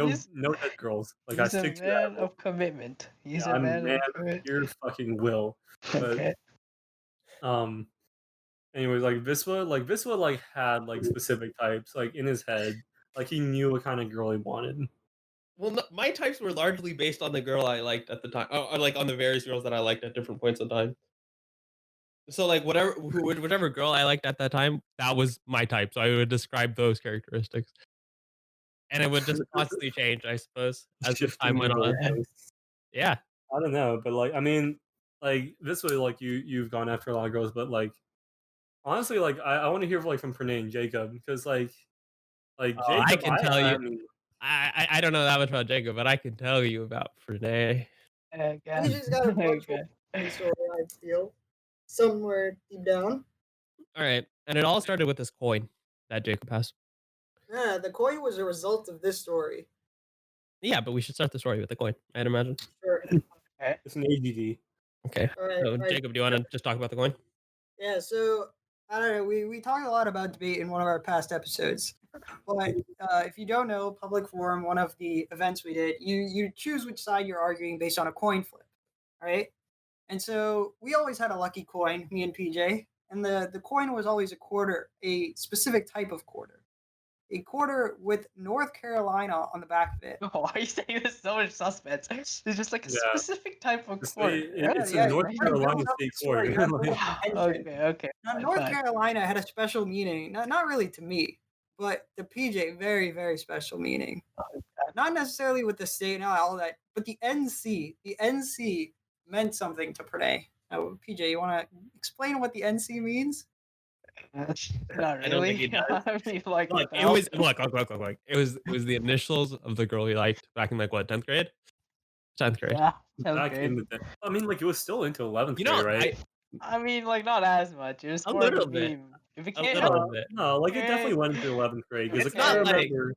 he's no dead girls. Like I he's a stick to that man rule. of commitment. He's Yeah, a I'm a man man of of commitment. pure fucking will. But Okay. um anyways, like Viswa like had like specific types like in his head. Like he knew what kind of girl he wanted. Well, no, my types were largely based on the girl I liked at the time, or like on the various girls that I liked at different points in time. So like whichever girl I liked at that time, that was my type. So I would describe those characteristics, and it would just constantly change, I suppose, as the Shifting time your went on. goalposts. Yeah. I don't know, but like I mean, like this way, like you've gone after a lot of girls, but like honestly, like I want to hear like from Pranay and Jacob because like Oh, I Jacob, can tell I you. mean, I don't know that much about Jacob, but I can tell you about Frenay. Oh god. PJ's got a Oh much god. more story, I feel, somewhere deep down. All right, and it all started with this coin that Jacob has. Yeah, the coin was a result of this story. Yeah, but we should start the story with the coin, I'd imagine. Sure. Okay. it's an ADD. Okay. So, All right. Jacob, do you want to just talk about the coin? Yeah, so I don't know. We talked a lot about debate in one of our past episodes, but if you don't know, public forum, one of the events we did, you choose which side you're arguing based on a coin flip, right? And so we always had a lucky coin, me and PJ, and the coin was always a quarter, a specific type of quarter, a quarter with North Carolina on the back of it. Why are you saying there's so much suspense? There's just like a Yeah. specific type of It's, quarter. it's Yeah, a North you're trying to Carolina build up state the story. quarter. You're not building Like, up the tension. Okay. Now, fine, North fine. Carolina had a special meaning, not really to me, but to PJ, very, very special meaning. Not necessarily with the state and all that, but the NC meant something to Pranay. Now, PJ, you want to explain what the NC means? Not I don't think really. he does. I mean, like, Look, what it the was hell? look. It was the initials of the girl he liked back in like what 10th grade, 10th grade. Yeah, 10th back grade. in the day. I mean, like it was still into 11th You grade, know, right? I mean, like, not as much. It was A more of a little bit. meme. It A became little bit. No, like it definitely Okay. went into 11th grade because It's like, I not like remember.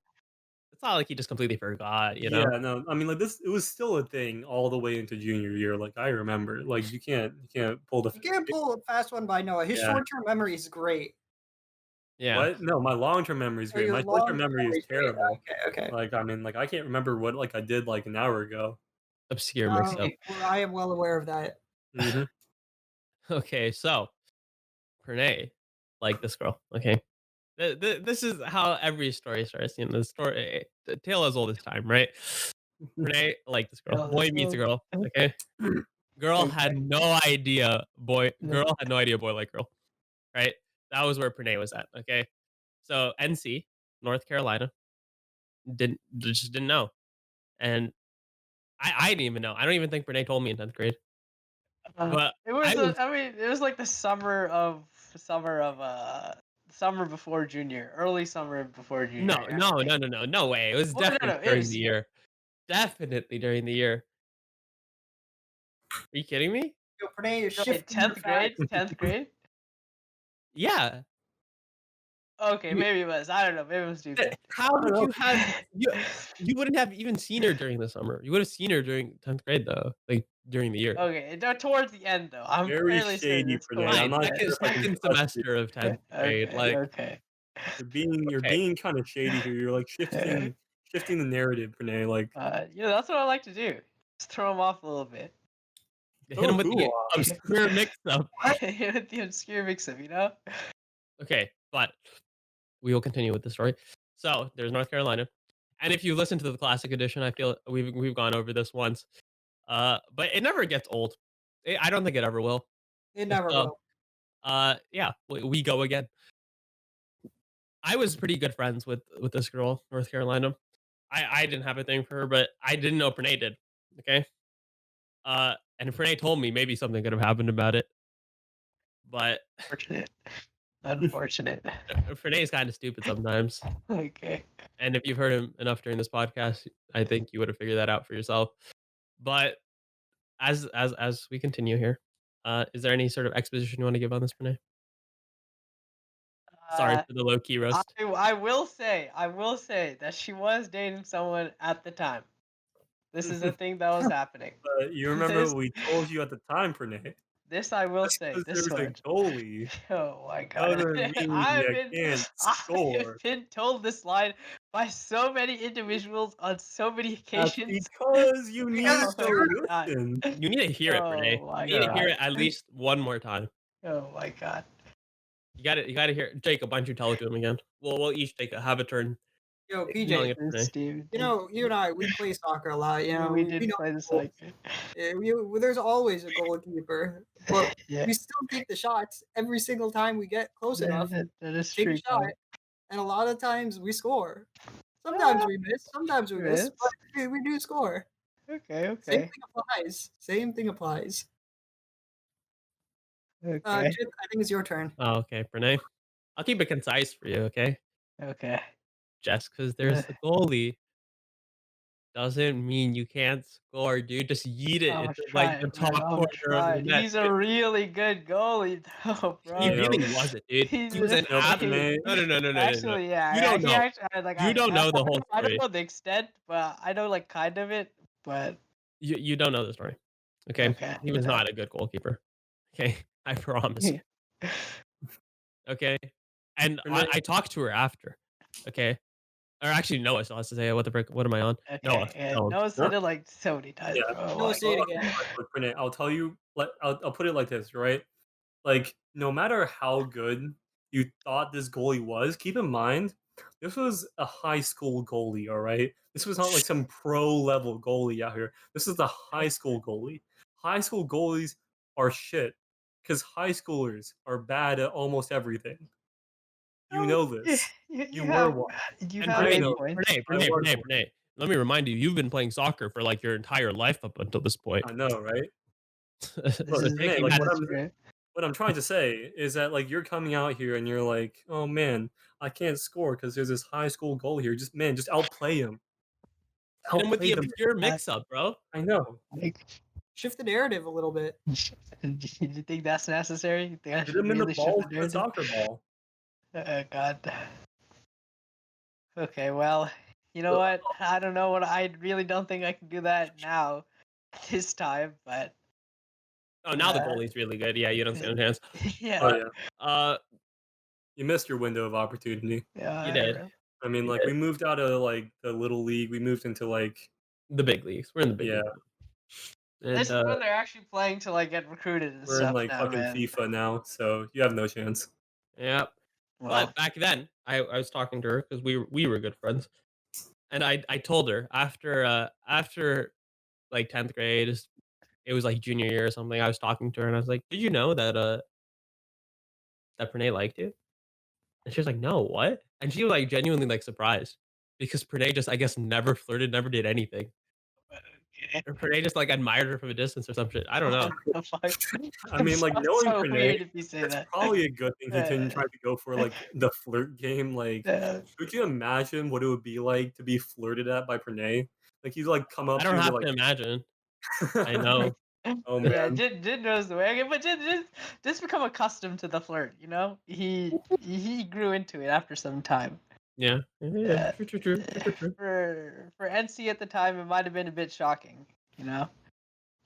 it's not like he just completely forgot, you Yeah, know. no, I mean like this. It was still a thing all the way into junior year. Like I remember. Like you can't pull the. You can't pull a fast one by Noah. His Yeah. short-term memory is great. Yeah. What? No, my long-term memory is Or great. your My short-term long-term memory is memory is great. terrible. Okay. Like I mean, like I can't remember what like I did like an hour ago. Obscure mix up. Well, I am well aware of that. hmm Okay, so Pranay, like this girl. Okay, this is how every story starts. You know, the story, the tale as old as time, right? Pranay, like this girl. Tale Boy as meets a old. girl. Okay, girl had Okay. no idea. Boy No. had no idea. Boy like girl. Right. That was where Pranay was at. Okay, so NC, North Carolina, just didn't know, and I didn't even know. I don't even think Pranay told me in 10th grade. But It was. I was I mean, it was like the summer before junior, early summer before junior. no way. It was Well, no, definitely it during was. the year. Definitely during the year. Are you kidding me? Yo, Pranay is Wait, shifting the 10th grade. facts. 10th grade. Yeah. Okay, You- maybe it was. I don't know. Maybe it was stupid. How would you have you wouldn't have even seen her during the summer. You would have seen her during 10th grade though, like during the year. Okay, towards the end though. I'm Very fairly certain shady it's for towards that. I'm Fine. not the Second sure if I can second trust you. semester of 10th end. grade. Like Okay. You're okay. being kind of shady here. You're like shifting the narrative, Renee. Like That's what I like to do. Just throw them off a little bit. Hit him with who the off? obscure mix up. With the obscure mix-up, you know? Okay, but we will continue with the story. So there's North Carolina. And if you listen to the classic edition, I feel we've gone over this once. But it never gets old. I don't think it ever will. It never So, will. yeah, we go again. I was pretty good friends with this girl, North Carolina. I didn't have a thing for her, but I didn't know Pranay did. Okay. And Pranay told me maybe something could have happened about it. But Fortunate. Unfortunate. Pranay is kind of stupid sometimes. Okay. And if you've heard him enough during this podcast, I think you would have figured that out for yourself. But as we continue here, is there any sort of exposition you want to give on this, Pranay? Sorry Uh, for the low key roast. I will say that she was dating someone at the time. This is a thing that was happening. You remember This what we told you at the time, Pranay? this I will Just say. because This there's a much. goalie Oh my god. doesn't mean I've you been can't I've score. been told this line by so many individuals on so many That's occasions. because you need Because to Oh my god. listen. You need to hear it, Pranay. Oh my You need to hear god. it at least one more time. Oh my god. You gotta hear it. Jacob, why don't you tell it to him again? We'll each have a turn Yo, yelling PJ, at This Pranay. Steve. you know, you and I, we play soccer a lot. You know, we we did know play this goals. like There's always a goalkeeper, but yeah. we still take the shots every single time we get close enough. That is Take true. a shot, and a lot of times we score. Sometimes we miss, sometimes we miss, but we do score. Okay, Same okay. thing applies. Same thing applies. Okay. Jith, I think it's your turn. Oh, okay, Pranay. I'll keep it concise for you, okay? Okay. Just because there's a goalie doesn't mean you can't score, dude. Just yeet it into like the top corner of the net. He's a really good goalie, though, bro. He You know, really wasn't, dude. He's He was an no, absolute. Pranay, No. actually, yeah. You don't He know. actually, like, You don't know the whole I don't story. know the extent, but I know like kind of it. But You don't know the story. Okay. okay. He was not a good goalkeeper. Okay. I promise. Okay. And Pranay, I talked to her after. Okay. Or actually, Noah still has to say, what the frick? What am I on? Okay. Noah. Yeah, No. Noah said it like so many times, Yeah. bro. No, Like, say it again. look, Pranay, I'll tell you. I'll put it like this, right? Like, no matter how good you thought this goalie was, keep in mind this was a high school goalie. All right, this was not like some pro level goalie out here. This is the high school goalie. High school goalies are shit because high schoolers are bad at almost everything. You know this. You were one. You And have I a know. point. Pranay. Let me remind you, you've been playing soccer for like your entire life up until this point. I know, right? This Look, is Pranay, taking like that what I'm trying to say is that like you're coming out here and you're like, oh man, I can't score because there's this high school goal here. Just outplay him. Hit him with Outplay the them. obscure mix-up, bro. I know. like, Shift the narrative a little bit. do you think that's necessary? You think I Hit should him in the really balls shift with a soccer ball. Oh God. Okay, well, you know what? I don't know what I really don't think I can do that now, this time, but Oh, now the goalie's really good. Yeah, you don't stand a chance. yeah. Oh yeah, You you missed your window of opportunity. Yeah, did. I mean, You like did. we moved out of like the little league. We moved into like The big leagues. We're in the big yeah, leagues. this And is when they're actually playing to like get recruited and we're in stuff like now, fucking man. FIFA now. So you have no chance. yeah. Well, But back then, I was talking to her because we were good friends, and I told her after like 10th grade, it was like junior year or something. I was talking to her and I was like, "Did you know that Pranay liked you?" And she was like, "No, what?" And she was like genuinely like surprised because Pranay just I guess never flirted, never did anything. okay. Or Pranay just like admired her from a distance or some shit. I don't know. The fuck? I mean, like Sounds knowing so Pranay, weird if you say it's that. probably a good thing he didn't try to go for like the flirt game. Like, Uh, could you imagine what it would be like to be flirted at by Pranay? Like he's like come up I to don't you and have be to imagine. I like, know. oh yeah, man, Jin knows the way. Okay, but Jin just become accustomed to the flirt. You know, he grew into it after some time. Yeah. Yeah. True. For NC at the time, it might have been a bit shocking. You know,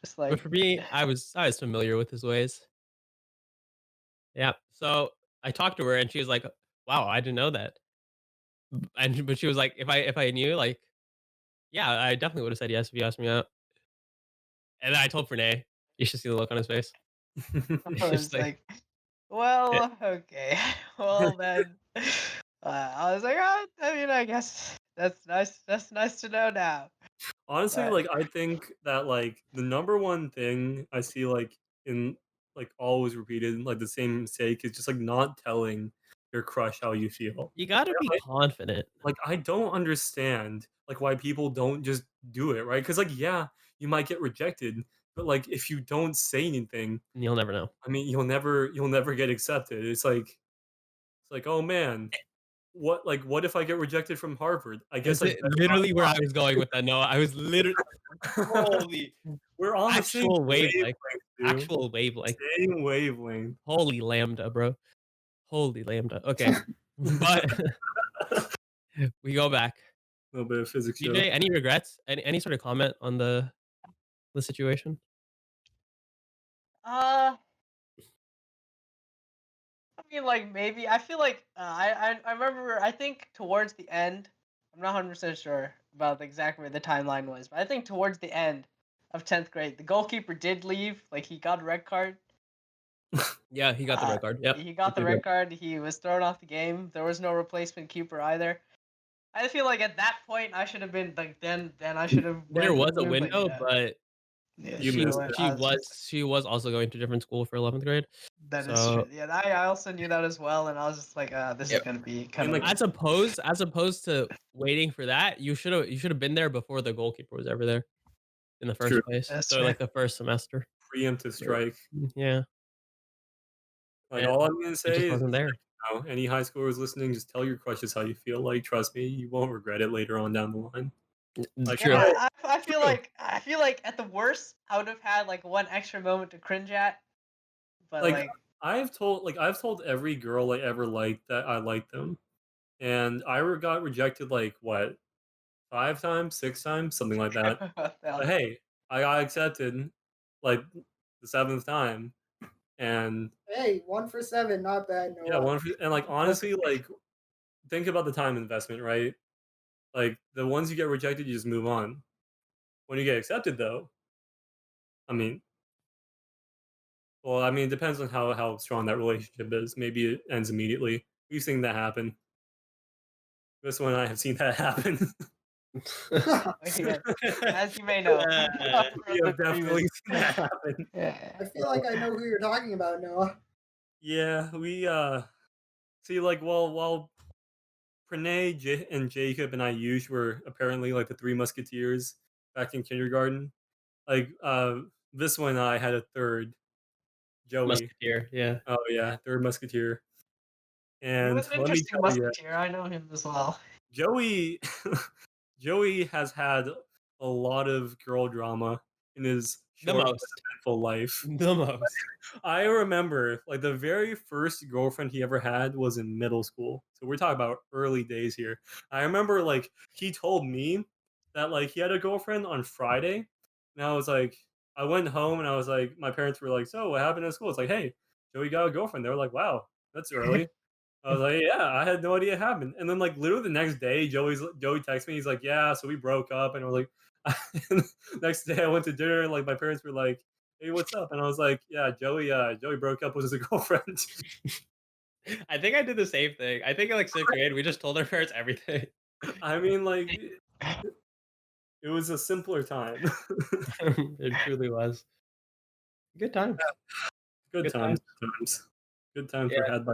just But like for me, I was familiar with his ways. Yeah. So I talked to her and she was like, "Wow, I didn't know that." But she was like, if I knew, like, yeah, I definitely would have said yes if you asked me out." And then I told Renee, you should see the look on his face. I It's just was like, like, yeah, well, okay, well then, I was like, oh, I mean, I guess that's nice. That's nice to know now. honestly, But like I think that like the number one thing I see like in like always repeated like the same mistake is just like not telling your crush how you feel. you got to be confident. Like I don't understand like why people don't just do it, right? Because like yeah, you might get rejected, but like if you don't say anything, And you'll never know. I mean you'll never get accepted. It's like It's like, oh man, what if I get rejected from Harvard? I guess That's I it, literally where I was going with that. No, I was literally holy we're on the same actual wavelength. dude. Actual wavelength. Same wavelength. Holy lambda, bro. Holy lambda. Okay. But we go back. A little bit of physics show. DJ, any regrets? Any sort of comment on the situation? I mean, like maybe I feel like I remember. I think towards the end, I'm not 100% sure about exactly where the timeline was, but I think towards the end of 10th grade, the goalkeeper did leave. Like he got a red card. Yeah, he got the red card. Yep. He got the red card. He was thrown off the game. There was no replacement keeper either. I feel like at that point I should have been like then I should have. There was a window, but yeah, You she missed it. she was also going to a different school for 11th grade. That is So- true. Yeah, I also knew that as well, and I was just like, this is gonna be kind of like, As opposed to waiting for that, you should have been there before the goalkeeper was ever there in the first True. place. That's So fair. like the first semester. Preemptive strike. Yeah. Like And all I'm gonna It say just is, wasn't there. any high schoolers listening, just tell your crushes how you feel. Like, trust me, you won't regret it later on down the line. Like, True. Yeah, I feel True. like at the worst I would have had like one extra moment to cringe at, but Like, like I've told every girl I ever liked that I liked them, and I got rejected like what 5 times, 6 times, something like that. But hey, I got accepted like the 7th time, and Hey, 1 for 7, not bad. yeah, and like honestly, like think about the time investment, right? Like the ones you get rejected, you just move on. When you get accepted, though, I mean, well, I mean, it depends on how strong that relationship is. Maybe it ends immediately. We've seen that happen. This one, I have seen that happen. yeah, as you may know, We have definitely seen that happen. Yeah. I feel like I know who you're talking about, Noah. Yeah, we see like while Pranay, and Jacob and Ayush were apparently like the three musketeers back in kindergarten. Like this one I had a third, Joey. Musketeer, yeah. Oh yeah, third musketeer. He And was an let me interesting tell you, musketeer. I know him as well. Joey Joey has had a lot of girl drama in his The short most. eventful life. The most. I remember like the very first girlfriend he ever had was in middle school. So we're talking about early days here. I remember like he told me that like he had a girlfriend on Friday. And I was like, I went home and I was like, my parents were like, so what happened at school? It's like, hey, Joey got a girlfriend. They were like, wow, that's early. I was like, yeah, I had no idea it happened. And then like literally the next day, Joey texted me. He's like, yeah, so we broke up. And I was like, next day I went to dinner and like my parents were like, hey, what's up? And I was like, yeah, Joey broke up with his girlfriend. I think I did the same thing. I think in like 6th grade, we just told our parents everything. I mean, like, it was a simpler time. It truly was. Good time. Good Good times. Good times were had by.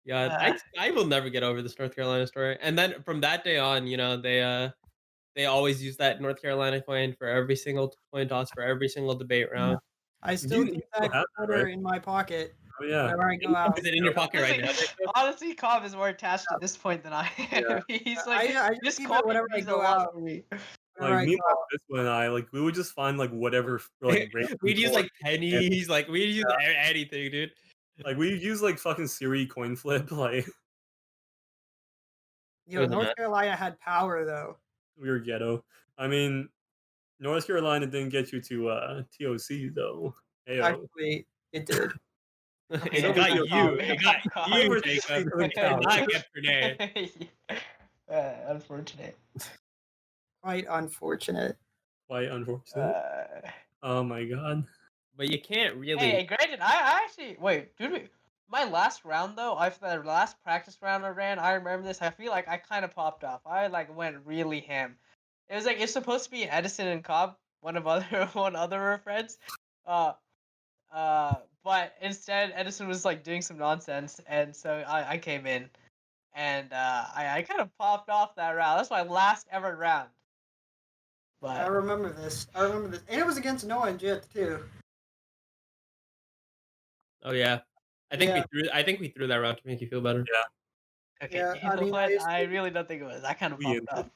Yeah, I will never get over this North Carolina story. And then from that day on, you know, they always use that North Carolina coin for every single coin toss for every single debate round. I still You keep still that have that, quarter right? in my pocket Oh yeah. whenever I go out. Is it in your pocket right now? Honestly, Cobb is more attached at this point than I am. He's like, I just keep it whenever I go out. Like Whenever I me, go and out. this one, like we would just find like whatever like random We'd use coin. like pennies, like we'd use anything, dude. Like we use like fucking Siri coin flip. Like You know, North Carolina had power though. we were ghetto. I mean, North Carolina didn't get you to TOC though. Ayo. Actually, it did. It got you. It got you, Jacob. It did not get Pranay. Unfortunate. Quite unfortunate. Quite unfortunate. Oh my god. But you can't really. Hey, granted, I actually wait, dude. My last round though, after the last practice round I ran, I remember this. I feel like I kind of popped off. I like went really ham. It was like it's supposed to be Edison and Cobb, one other of our friends. But instead Edison was like doing some nonsense, and so I came in, and I kind of popped off that round. That's my last ever round. I But remember this. And it was against Noah and Jith too. Oh yeah, I think Yeah. we threw that around to make you feel better. Okay, Yeah, you I know mean, what? I I really don't think it was. I kind of We popped up.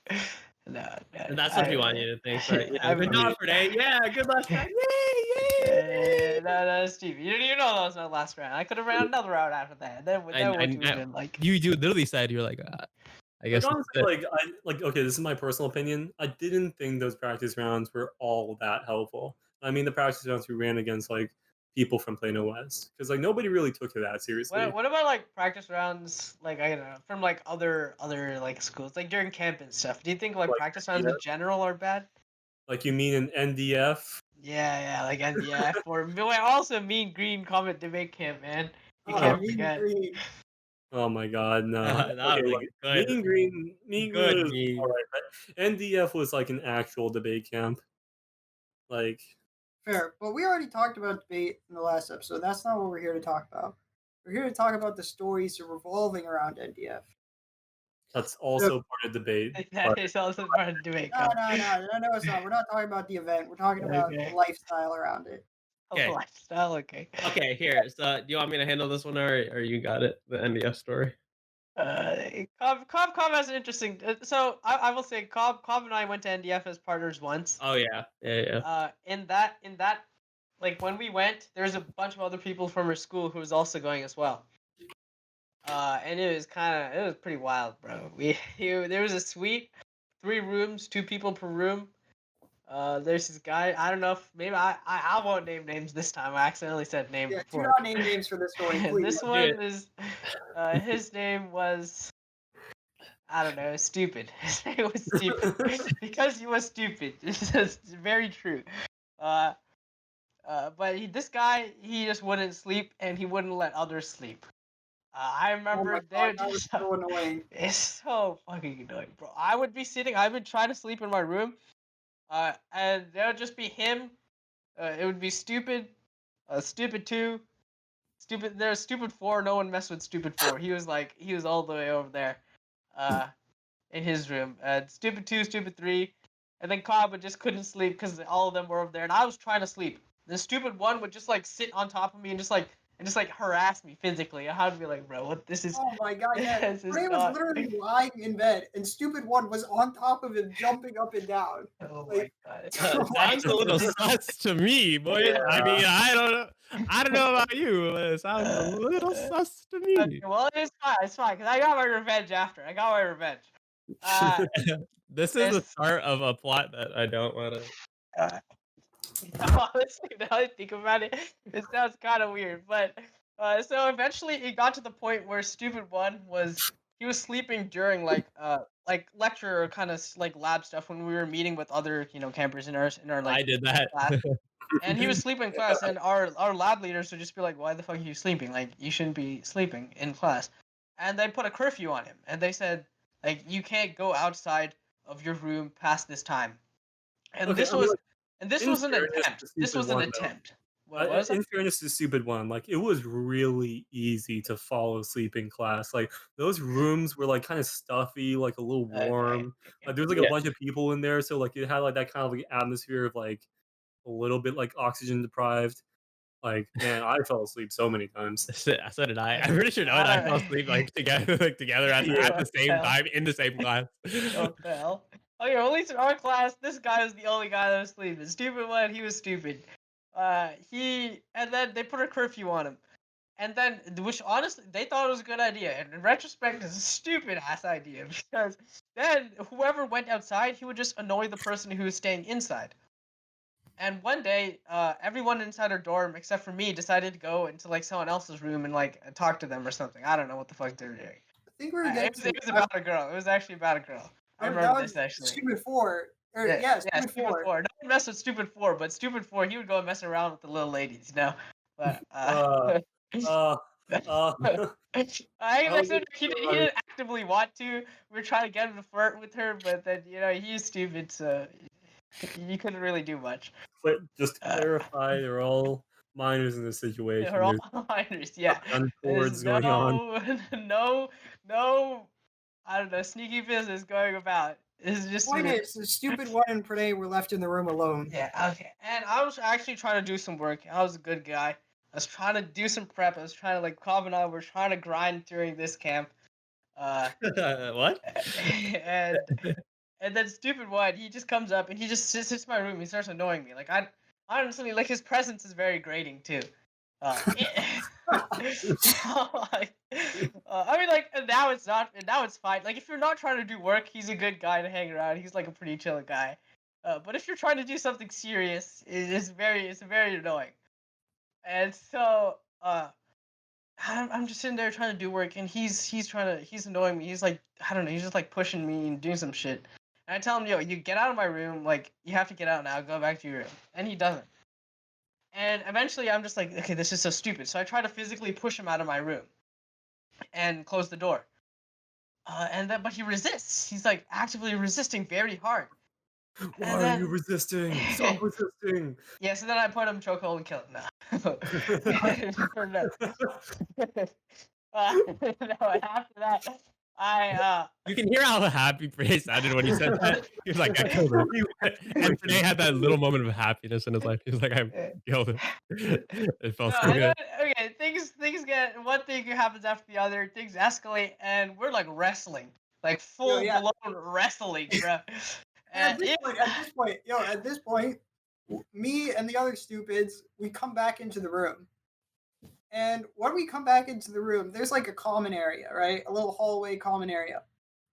No, And that's what we want you to think. But I good mean, job for today. Yeah, good last round. Yay! no, that's Steve. You know that was my last round. I could have ran another round after that. Then would have been like. You literally said you were like, I guess. Like honestly, okay, this is my personal opinion. I didn't think those practice rounds were all that helpful. I mean, the practice rounds we ran against like people from Plano West, because like nobody really took it that seriously. What about like practice rounds? Like I don't know, from like other like schools, like during camp and stuff. Do you think like practice rounds in general are bad? Like you mean an NDF? Yeah, like NDF or also Mean Green Comment Debate Camp, man. You Oh, can't Mean forget. Green. Oh my God, no. That Okay, was like good. Mean Green Good was meme. all right, but NDF was like an actual debate camp. Like, Fair, but we already talked about debate in the last episode. That's not what we're here to talk about. We're here to talk about the stories revolving around NDF. that's also part of debate. That is also part of debate. No, it's not. We're not talking about the event. We're talking about the lifestyle around it. Okay. Lifestyle, okay. Okay, here. So, do you want me to handle this one, or you got it? The NDF story. Cobb has an interesting. So I will say, Cobb and I went to NDF as partners once. Oh yeah. In that, like when we went, there was a bunch of other people from our school who was also going as well. And it was pretty wild, bro. There was a suite, 3 rooms, 2 people per room. There's this guy. I don't know if maybe I won't name names this time. I accidentally said name before. Do not name names for this story, please. This one is, his name was, I don't know, stupid. His name was stupid because he was stupid. It's very true. But this guy, he just wouldn't sleep and he wouldn't let others sleep. I remember that was so annoying. It's so fucking annoying, bro. I would try to sleep in my room. And there would just be him. It would be stupid, stupid 2, stupid. There's stupid 4. No one messed with stupid 4. He was all the way over there, in his room. Stupid 2, stupid 3, and then Cobb just couldn't sleep because all of them were over there, and I was trying to sleep. The stupid 1 would just like sit on top of me and just harass me physically. I had to be like, bro, what this is? Oh my God, yeah. Ray was literally lying in bed, and stupid 1 was on top of him, jumping up and down. Oh my God. Sounds a little sus to me, boy. Yeah. I mean, I don't know about you, but it sounds a little sus to me. Okay, well, it's fine, because I got my revenge after. I got my revenge. This is the start of a plot that I don't want to. Honestly, now I think about it, it sounds kind of weird. But so eventually, it got to the point where stupid 1 was sleeping during like lecture or kind of like lab stuff when we were meeting with other campers in our like. I did that. class. And he was sleeping in class, and our lab leaders would just be like, "Why the fuck are you sleeping? Like, you shouldn't be sleeping in class." And they put a curfew on him, and they said, like, you can't go outside of your room past this time. And this was an attempt. This was an attempt. What was in fairness to the stupid 1, like it was really easy to fall asleep in class. Like those rooms were like kind of stuffy, like a little warm. Like there was like a bunch of people in there, so like it had like that kind of like atmosphere of like a little bit like oxygen deprived. Like man, I fell asleep so many times. So did I. I'm pretty sure Noah and I fell asleep like together at the same time in the same class. What the hell? Okay, well, at least in our class, this guy was the only guy that was sleeping. Stupid 1, he was stupid. And then they put a curfew on him. And then, which honestly, they thought it was a good idea. And in retrospect, it's a stupid ass idea because then whoever went outside, he would just annoy the person who was staying inside. And one day, everyone inside our dorm, except for me, decided to go into like someone else's room and like talk to them or something. I don't know what the fuck they were doing. I think we were getting. It was about a girl. It was actually about a girl. I remember this actually. Stupid 4. Stupid 4. No one messed with Stupid 4, but Stupid 4, he would go and mess around with the little ladies, But I said he didn't actively want to. We were trying to get him to flirt with her, but then he's stupid, so you couldn't really do much. But just to clarify, they're all minors in this situation. They're all minors, yeah. There's going on. No, I don't know, sneaky business going about. It's just point is, the stupid 1 and Pranay were left in the room alone. Yeah, okay. And I was actually trying to do some work. I was a good guy. was trying to do some prep. I was trying to like Cobb and I were trying to grind during this camp. What? and and then stupid one, he just comes up and he just sits in my room. He starts annoying me. Like I honestly like his presence is very grating too. Like, I mean, like now it's not, and now it's fine. Like if you're not trying to do work, he's a good guy to hang around. He's like a pretty chill guy. But if you're trying to do something serious, it's very annoying. And so I'm just sitting there trying to do work, and he's annoying me. He's like, I don't know, he's just like pushing me and doing some shit. And I tell him, yo, you get out of my room. Like you have to get out now. Go back to your room. And he doesn't. And eventually, I'm just like, okay, this is so stupid. So I try to physically push him out of my room and close the door. But he resists. He's like actively resisting very hard. Why are you resisting? Stop resisting. Yeah, so then I put him chokehold and kill him. No, and after that, You can hear how happy Pranay sounded when he said that. He was like, I killed him. And Pranay had that little moment of happiness in his life. He was like, I killed him. It felt so good. Okay, things get, one thing happens after the other, things escalate, and we're like wrestling. Like full blown wrestling, bro. At this point, me and the other stupids, we come back into the room. And when we come back into the room, there's like a common area, right? A little hallway common area.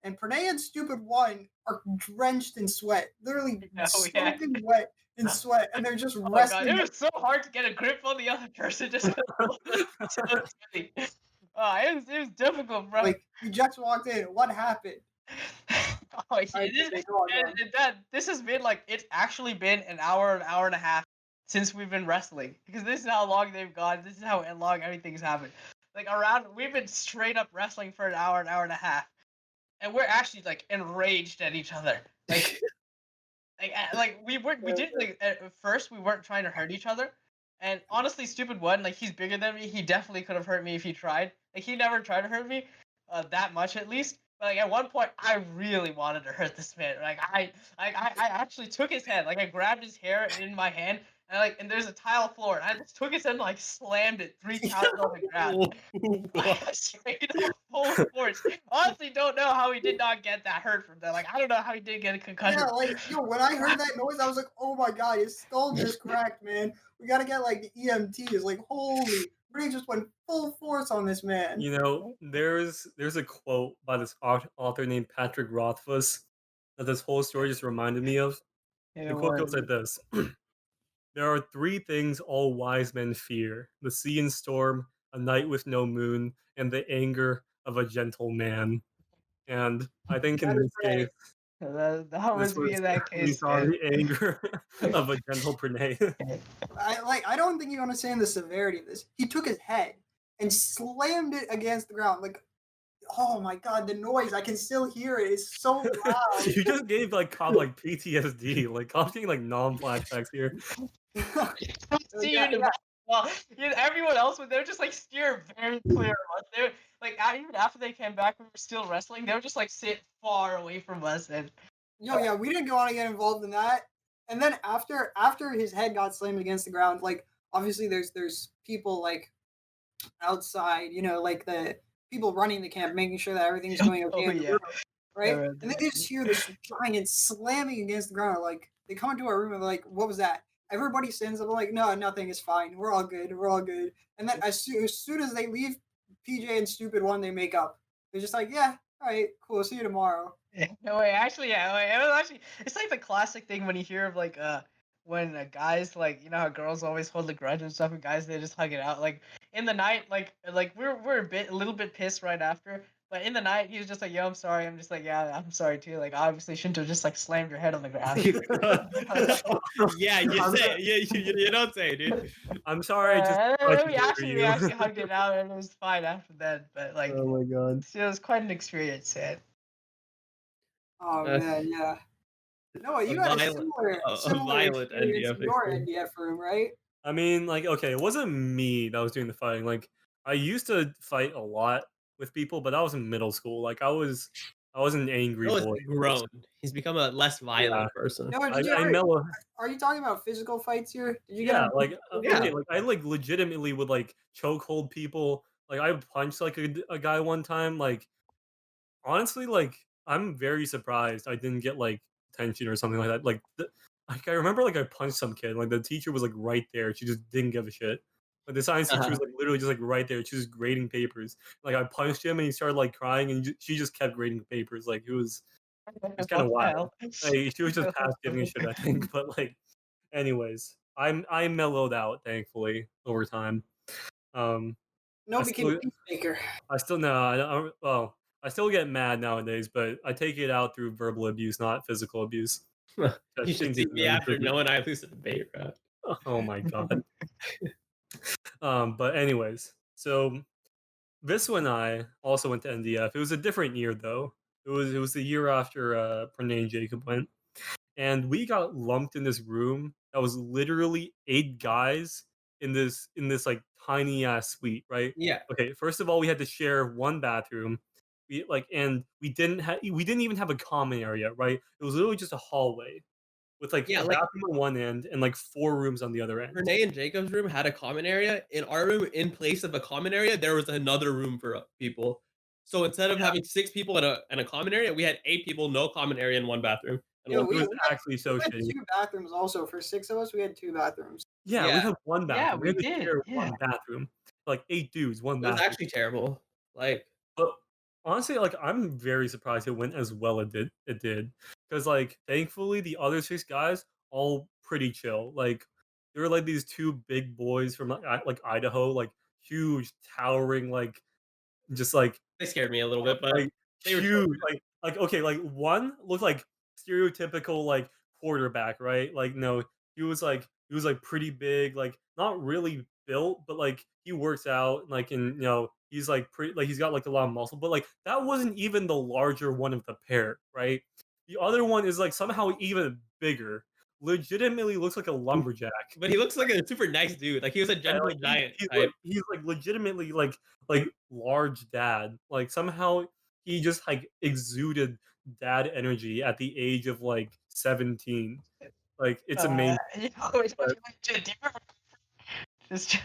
And Pranay and Stupid One are drenched in sweat, literally soaking wet in sweat, and they're just wrestling. God, it was so hard to get a grip on the other person. Just it was difficult, bro. Like you just walked in. What happened? This has been like, it's actually been an hour and a half since we've been wrestling, because this is how long they've gone. This is how long everything's happened. Like we've been straight up wrestling for an hour and a half, and we're actually like enraged at each other. Like, we didn't, like, at first we weren't trying to hurt each other. And honestly, Stupid One, like, he's bigger than me. He definitely could have hurt me if he tried. Like, he never tried to hurt me, that much at least. But like at one point, I really wanted to hurt this man. Like I actually took his head. Like I grabbed his hair in my hand, and there's a tile floor, and I just took his head and like slammed it 3 times on the ground. Straight up full force. Honestly, don't know how he did not get that hurt from that. Like I don't know how he didn't get a concussion. Yeah, like when I heard that noise, I was like, oh my god, his skull just cracked, man. We gotta get like the EMTs. Like holy. He just went full force on this man. You know, there's a quote by this author named Patrick Rothfuss that this whole story just reminded me of. The quote goes like this: "There are 3 things all wise men fear: the sea and storm, a night with no moon, and the anger of a gentle man." And I think in this case, that was me in that case. We saw the anger of a gentle Pranay. I don't think you understand the severity of this. He took his head and slammed it against the ground. Like, oh my god, the noise! I can still hear it. It's so loud. You just gave like Cobb like PTSD. Like Cobb's getting like non-flashbacks here. Well, everyone else was, they were just like steer very clear of us. They were, like, even after they came back, we were still wrestling. They were just like sit far away from us. And we didn't go on to get involved in that. And then after his head got slammed against the ground, like obviously there's people like outside, like the people running the camp, making sure that everything's going okay in the room, right? And then they just hear this giant slamming against the ground. Like they come into our room and they're like, "What was that?" Everybody stands up, like, "No, nothing. It's fine. We're all good. We're all good." And then as soon as they leave, PJ and Stupid One, they make up. They're just like, "Yeah, all right, cool. See you tomorrow." No way. Actually, yeah. It was actually, it's like the classic thing when you hear of like when guys, like, you know how girls always hold a grudge and stuff, and guys, they just hug it out. Like in the night, like we're a little bit pissed right after. But in the night, he was just like, "Yo, I'm sorry." I'm just like, "Yeah, I'm sorry too." Like, obviously, shouldn't have just like slammed your head on the ground. Yeah, you say, you don't say, dude. I'm sorry. We actually hugged it out, and it was fine after that. But like, oh my god, it was quite an experience, man. Oh man, yeah. No, you had a similar violent experience in your NDF room, right? I mean, like, okay, it wasn't me that was doing the fighting. Like, I used to fight a lot with people, but I was in middle school. Like, I was I wasn't an angry Noah's boy. grown. He's become a less violent person. Noah, did you I ever? mellow. Are you talking about physical fights here? Did you get Yeah, him? like Yeah. okay, like I like legitimately would like chokehold people. Like I punched like a guy one time. Like honestly, like I'm very surprised I didn't get like attention or something like that. Like I remember like I punched some kid. Like the teacher was like right there. She just didn't give a shit. Like the science teacher was like literally just like right there. She was grading papers. Like I punched him and he started like crying and she just kept grading papers. Like it was kind of What the wild. hell? Like she was just past giving a shit, I think. But like, anyways, I mellowed out thankfully over time. Um, I Noah became still a peacemaker. I still no, well, I still get mad nowadays, but I take it out through verbal abuse, not physical abuse. You I should think see this is me an after improvement. Noah and I lose a debate, bro. Oh my god. But anyways, so Viswa and I also went to NDF. It was a different year though. It was the year after Pranay and Jacob went, and we got lumped in this room that was literally 8 guys in this like tiny ass suite, right? Yeah. Okay, first of all, we had to share one bathroom. We didn't even have a common area, right? It was literally just a hallway with like Yeah, a like bathroom on one end and like 4 rooms on the other end. Renee and Jacob's room had a common area. In our room, in place of a common area, there was another room for people. So instead of having 6 people in a common area, we had 8 people, no common area, and one bathroom. And Yo, one It we was toilet. actually so we had shitty. 2 bathrooms also. For 6 of us, we had 2 bathrooms. Yeah, we Yeah, had one Yeah, bathroom. We we had to did. share Yeah. one bathroom. Like 8 dudes, one it was bathroom. actually terrible. Like, But honestly, like I'm very surprised it went as well it did. It did because like thankfully the other 6 guys all pretty chill. Like they were like these 2 big boys from like Idaho, like huge, towering, like just they scared me a little bit, but like they were chill. huge, like okay, like one looked like stereotypical like quarterback, right? Like no, he was like pretty big, like not really built, but like he works out, like and he's like pretty, like he's got like a lot of muscle, but like that wasn't even the larger one of the pair, right? The other one is like somehow even bigger. Legitimately looks like a lumberjack. But he looks like a super nice dude. Like he was a Yeah, gentle like giant he's type. like legitimately like large dad. Like somehow he just like exuded dad energy at the age of like 17. Like it's amazing. But just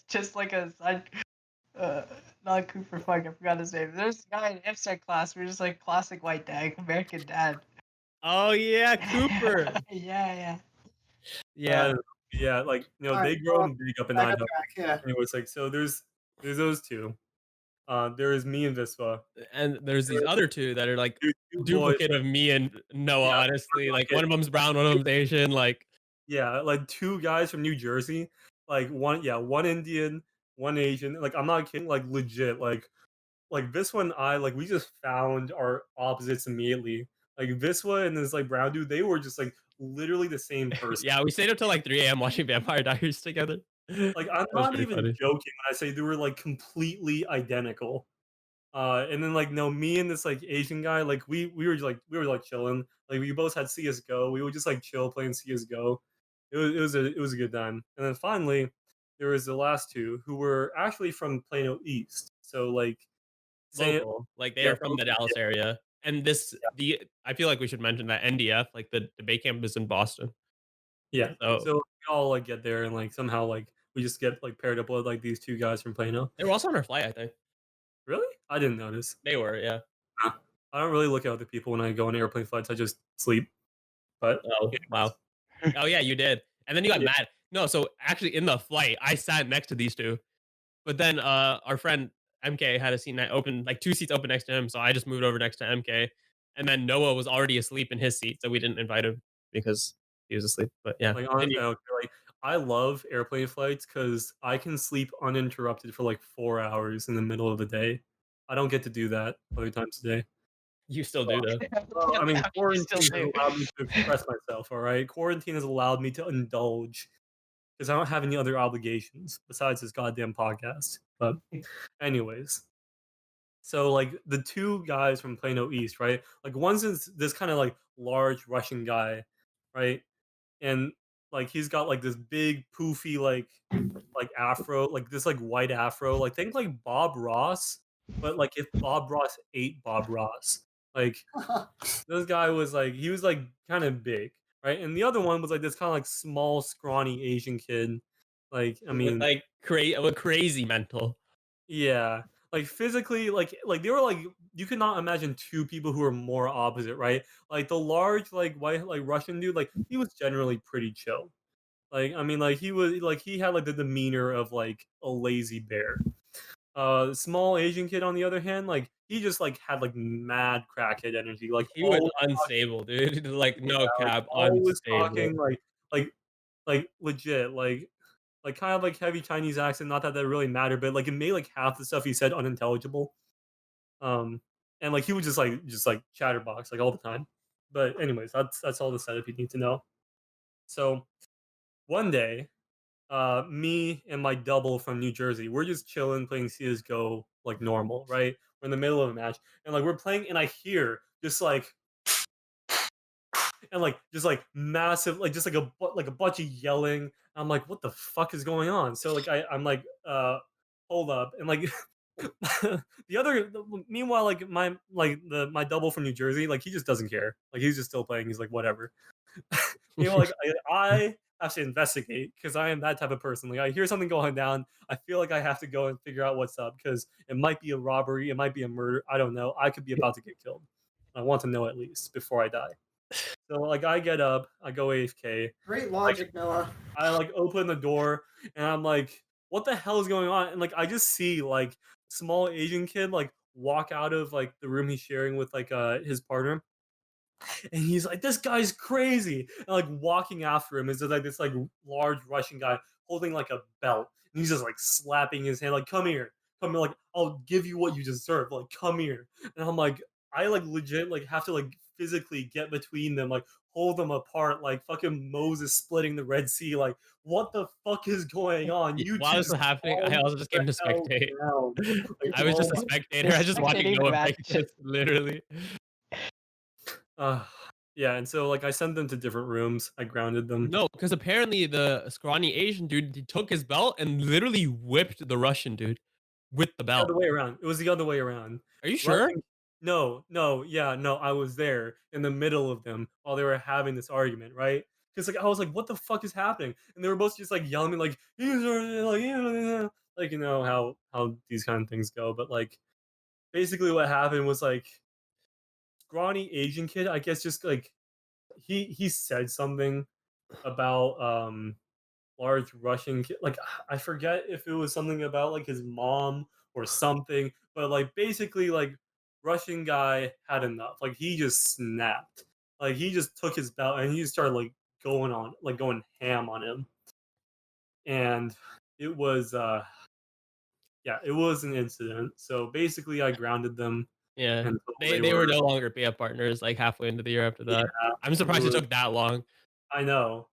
just like a side, not Cooper. Fuck, I forgot his name. There's a guy in IFSEC class. We're just like classic white dad, American dad. Oh yeah, Cooper. Yeah. Yeah, yeah, like All right, they grown big up in back on Idaho. track. Yeah. Anyways, like so there's those two. There is me and Vispa. and there's these There other two that are like are two boys. duplicate of me and Noah. Yeah, Honestly, like okay. one of them's brown, one of them's Asian. Like, Yeah, like 2 guys from New Jersey. Like one Indian, one Asian. Like I'm not kidding, like legit. Like Viswa and I, like we just found our opposites immediately. Like Viswa and this like brown dude, they were just like literally the same person. yeah, we stayed up till like 3 a.m. watching Vampire Diaries together. Like I'm That was not pretty even funny. joking when I say they were like completely identical. And then like no, me and this like Asian guy, like we were chilling. Like we both had CS:GO. We would just like chill playing CS:GO. It was a good time. And then finally, there was the last two who were actually from Plano East. So like say it, Local, like they yeah, are from the Dallas area. And I feel like we should mention that NDF, like the debate camp, is in Boston. yeah. So So we all like get there and like somehow like we just get like paired up with like these 2 guys from Plano. they were also on our flight. I think Really? I didn't notice. they were. Yeah. Huh. I don't really look at other people when I go on airplane flights. I just sleep. But Oh wow. Oh yeah, you did. And then you got yeah, mad. No, so actually in the flight, I sat next to these two. But then our friend MK had a seat open, like 2 seats open next to him. So I just moved over next to MK. And then Noah was already asleep in his seat, so we didn't invite him because he was asleep. But yeah, like continue. honestly, okay, like I love airplane flights because I can sleep uninterrupted for like 4 hours in the middle of the day. I don't get to do that other times a day. You still do though. Well, I mean, You still quarantine has do. allowed me to express myself. All right, quarantine has allowed me to indulge because I don't have any other obligations besides this goddamn podcast. But, anyways, so like the 2 guys from Plano East, right? Like one's this kind of like large Russian guy, right? And like he's got like this big poofy like afro, like this like white afro, like think like Bob Ross, but like if Bob Ross ate Bob Ross. Like this guy was like he was like kind of big, right? And the other one was like this kind of like small, scrawny Asian kid. Like I with mean, like crazy mental. yeah, like physically, like they were like you could not imagine two people who are more opposite, right? Like the large, like white, like Russian dude, like he was generally pretty chill. Like I mean, like he was like he had like the demeanor of like a lazy bear. Small Asian kid on the other hand, like he just like had like mad crackhead energy, like He was always talking, unstable, dude. Like yeah, no like cap, always unstable. talking like like legit, like kind of like heavy Chinese accent. Not that that really mattered, but like it made like half the stuff he said unintelligible. Um, and like he would just like chatterbox like all the time. But anyways, that's all the setup you need to know. So one day, me and my double from New Jersey, we're just chilling playing CS:GO like normal, right? We're in the middle of a match, and like we're playing, and I hear just like and like just like massive, like just like a bunch of yelling. I'm like, what the fuck is going on? So like I'm like, hold up, and like the other, meanwhile, like my double from New Jersey, like he just doesn't care. Like he's just still playing. He's like whatever. You know, like I have to investigate because I am that type of person. Like I hear something going down, I feel like I have to go and figure out what's up because it might be a robbery, it might be a murder. I don't know. I could be about to get killed. I want to know at least before I die. So like I get up, I go AFK, Great like logic, Noah. I like open the door and I'm like, what the hell is going on? And like I just see like small Asian kid like walk out of like the room he's sharing with like his partner, and he's like, "This guy's crazy!" And like walking after him is like this like large Russian guy holding like a belt, and he's just like slapping his hand, like, "Come here, come here! Like, I'll give you what you deserve. Like, come here!" And I'm like, I like legit like have to like physically get between them, like hold them apart, like fucking Moses splitting the Red Sea. Like, what the fuck is going on? You While two this was happening, I calm also just the came to hell spectate. down. Like, I was oh just a my spectator. I Just was just watching spectating the Noah match. break this, literally. uh, yeah, and so like I sent them to different rooms. I grounded them. No, because apparently the scrawny Asian dude, he took his belt and literally whipped the Russian dude with the The other belt. way around. It was the other way around. Are you sure? Rushing No, no, yeah, no, I was there in the middle of them while they were having this argument, right? Because like I was like, what the fuck is happening? And they were both just like yelling at me like, "These are like, like you know how these kind of things go." But like basically what happened was like scrawny Asian kid, I guess just like he said something about large Russian kid. Like I forget if it was something about like his mom or something, but like basically like Russian guy had enough. Like he just snapped. Like he just took his belt and he just started like going ham on him. And it was yeah, it was an incident. So basically I grounded them Yeah. until they They were were no longer BF partners like halfway into the year after yeah, that. I'm they surprised it were took that long. I know.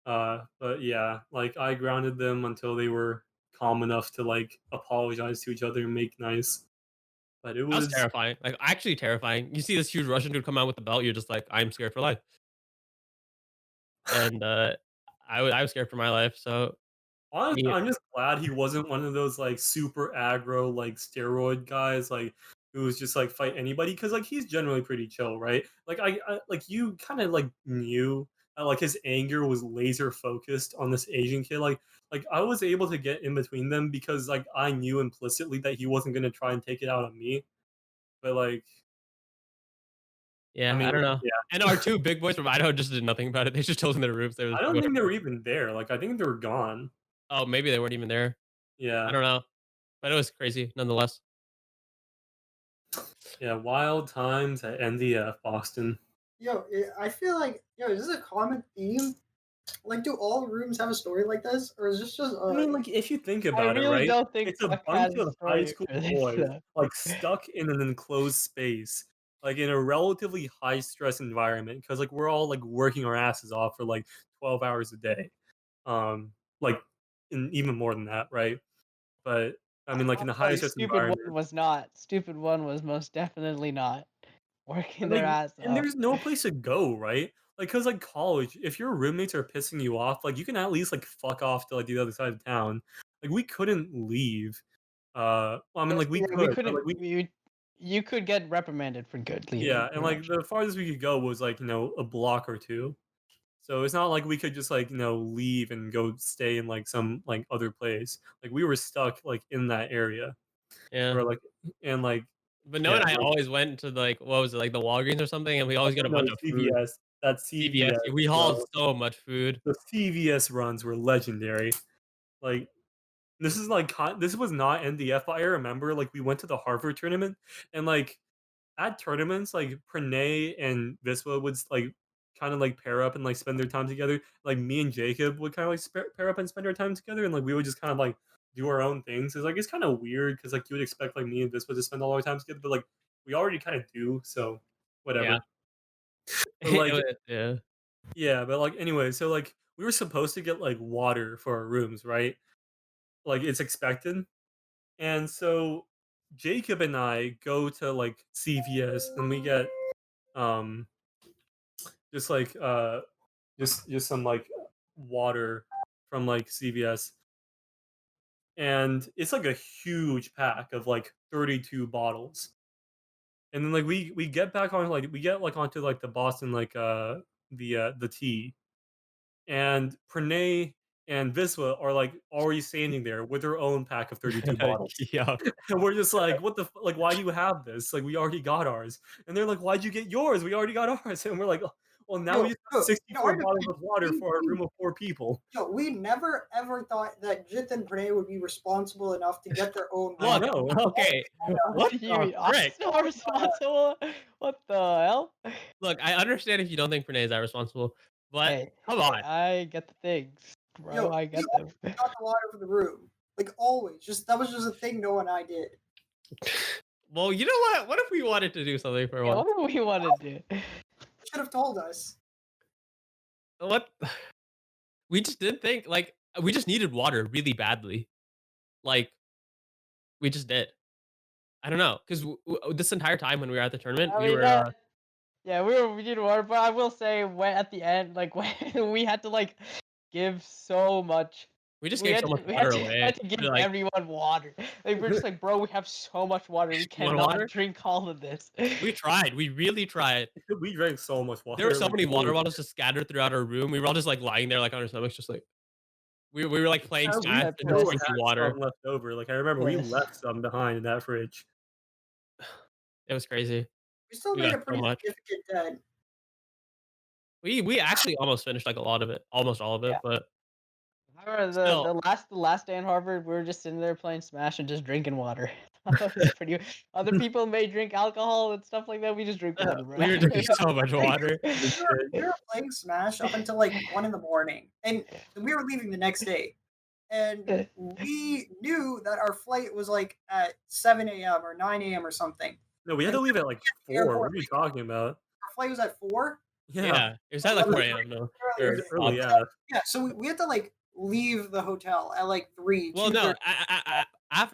But yeah, like I grounded them until they were calm enough to like apologize to each other and make nice. But it That was was terrifying. Like actually terrifying. You see this huge Russian dude come out with the belt, you're just like, I'm scared for life. And I was scared for my life. So honestly, me I'm just glad he wasn't one of those like super aggro like steroid guys like who was just like fight anybody because like he's generally pretty chill, right? Like I like you kind of like knew like his anger was laser focused on this Asian kid. Like I was able to get in between them because like I knew implicitly that he wasn't gonna try and take it out on me. But like I yeah, I mean don't know. yeah, And our two big boys from Idaho just did nothing about it. They just chilled in their rooms. They was I don't think they were even there. Like I think they were gone. oh, maybe they weren't even there. I Yeah. don't know. But it was crazy nonetheless. Yeah, wild times at NDF Boston. Yo, I feel like is this a common theme? Like, do all rooms have a story like this, or is this just I mean, like if you think I about it, really right? don't think It's a Buck bunch has a of high story school for this boys though. like stuck in an enclosed space, like in a relatively high stress environment, because like we're all like working our asses off for like 12 hours a day. Like and even more than that, right? But I mean like in the high Like stress stupid one environment. was not. Stupid one was most definitely not working And their like ass and off. there's no place to go, right? Like, cause like college, if your roommates are pissing you off, like you can at least like fuck off to like the other side of town. Like we couldn't leave. Well, I mean, like we Yeah, we could, but couldn't. like we We you could get reprimanded for good leaving. Yeah, and pretty like much. the farthest we could go was like a block or two. So it's not like we could just like leave and go stay in like some like other place. Like we were stuck like in that area, Yeah. or like and like But Noah yeah, and I like, always went to like what was it, like the Walgreens or something, and we always got a no bunch of food. CVS. That's CVS. CVS, We hauled bro. so much food. The CVS runs were legendary. Like this is like this was not NDF, but I remember like we went to the Harvard tournament and like at tournaments like Pranay and Viswa would like kind of like pair up and like spend their time together. Like me and Jacob would kind of like pair up and spend our time together, and like we would just kind of like do our own things. It's like it's kind of weird because like you would expect like me and Viswa to spend all our time together, but like we already kind of do, so Yeah. whatever. But like Yeah. yeah, but like anyway, so like we were supposed to get like water for our rooms, right? Like it's expected. And so Jacob and I go to like CVS and we get um just like just some like water from like CVS, and it's like a huge pack of like 32 bottles. And then like we get back on like we get like onto like the Boston like the T, and Pranay and Viswa are like already standing there with their own pack of 32 bottles. Yeah. And we're just like, what the like? Why do you have this? Like, we already got ours. And they're like, why'd you get yours? We already got ours. And we're like, "Oh, well, now we just have 64 bottles of water for a room of 4 people." Yo, we never ever thought that Jith and Pranay would be responsible enough to get their own. I Look, know. okay. What do you mean? I'm frick? so responsible. What the hell? Look, I understand if you don't think Pranay is that responsible, but Hey, come on. I get the things, bro. Yo, I get we them. got the water for the room, like always. Just that was just a thing Noah and I did. Well, you know what? What if we wanted to do something for Yeah, once? what do we want to do? Should have told us. What? We just didn't think like we just needed water really badly. Like we just did. I don't know because this entire time when we were at the tournament, I we mean, were yeah, we did water, but I will say when at the end, like when we had to like give so much. we just We gave had so to, much we water had to, away. had to give We're like, everyone water. Like we're just like, bro, we have so much water. We You want cannot water? drink all of this. we tried. We really tried. We drank so much water. There were so like, many water holy bottles just scattered throughout our room. We were all just like lying there like on our stomachs, just like we were like playing shit. Smash Yeah, and We just still drinking had water. some left over. Like I remember we Yes. left some behind in that fridge. It was crazy. We still We made got a so pretty much. significant dent. We actually almost finished like a lot of it, almost all of it, Yeah. but I remember still, the last day in Harvard, we were just sitting there playing Smash and just drinking water. That was pretty. Other people may drink alcohol and stuff like that. We just drink water, bro. we were drinking so much water. We were playing Smash up until like 1 in the morning, and we were leaving the next day. And we knew that our flight was like at 7 a.m. or 9 a.m. or something. No, we had to leave at like 4. What are you talking about? Our flight was at 4. Yeah, it was at like 4 a.m. though. Earlier. Or, Early, yeah. Yeah, so we had to like leave the hotel at like 3. well, no, 2:30.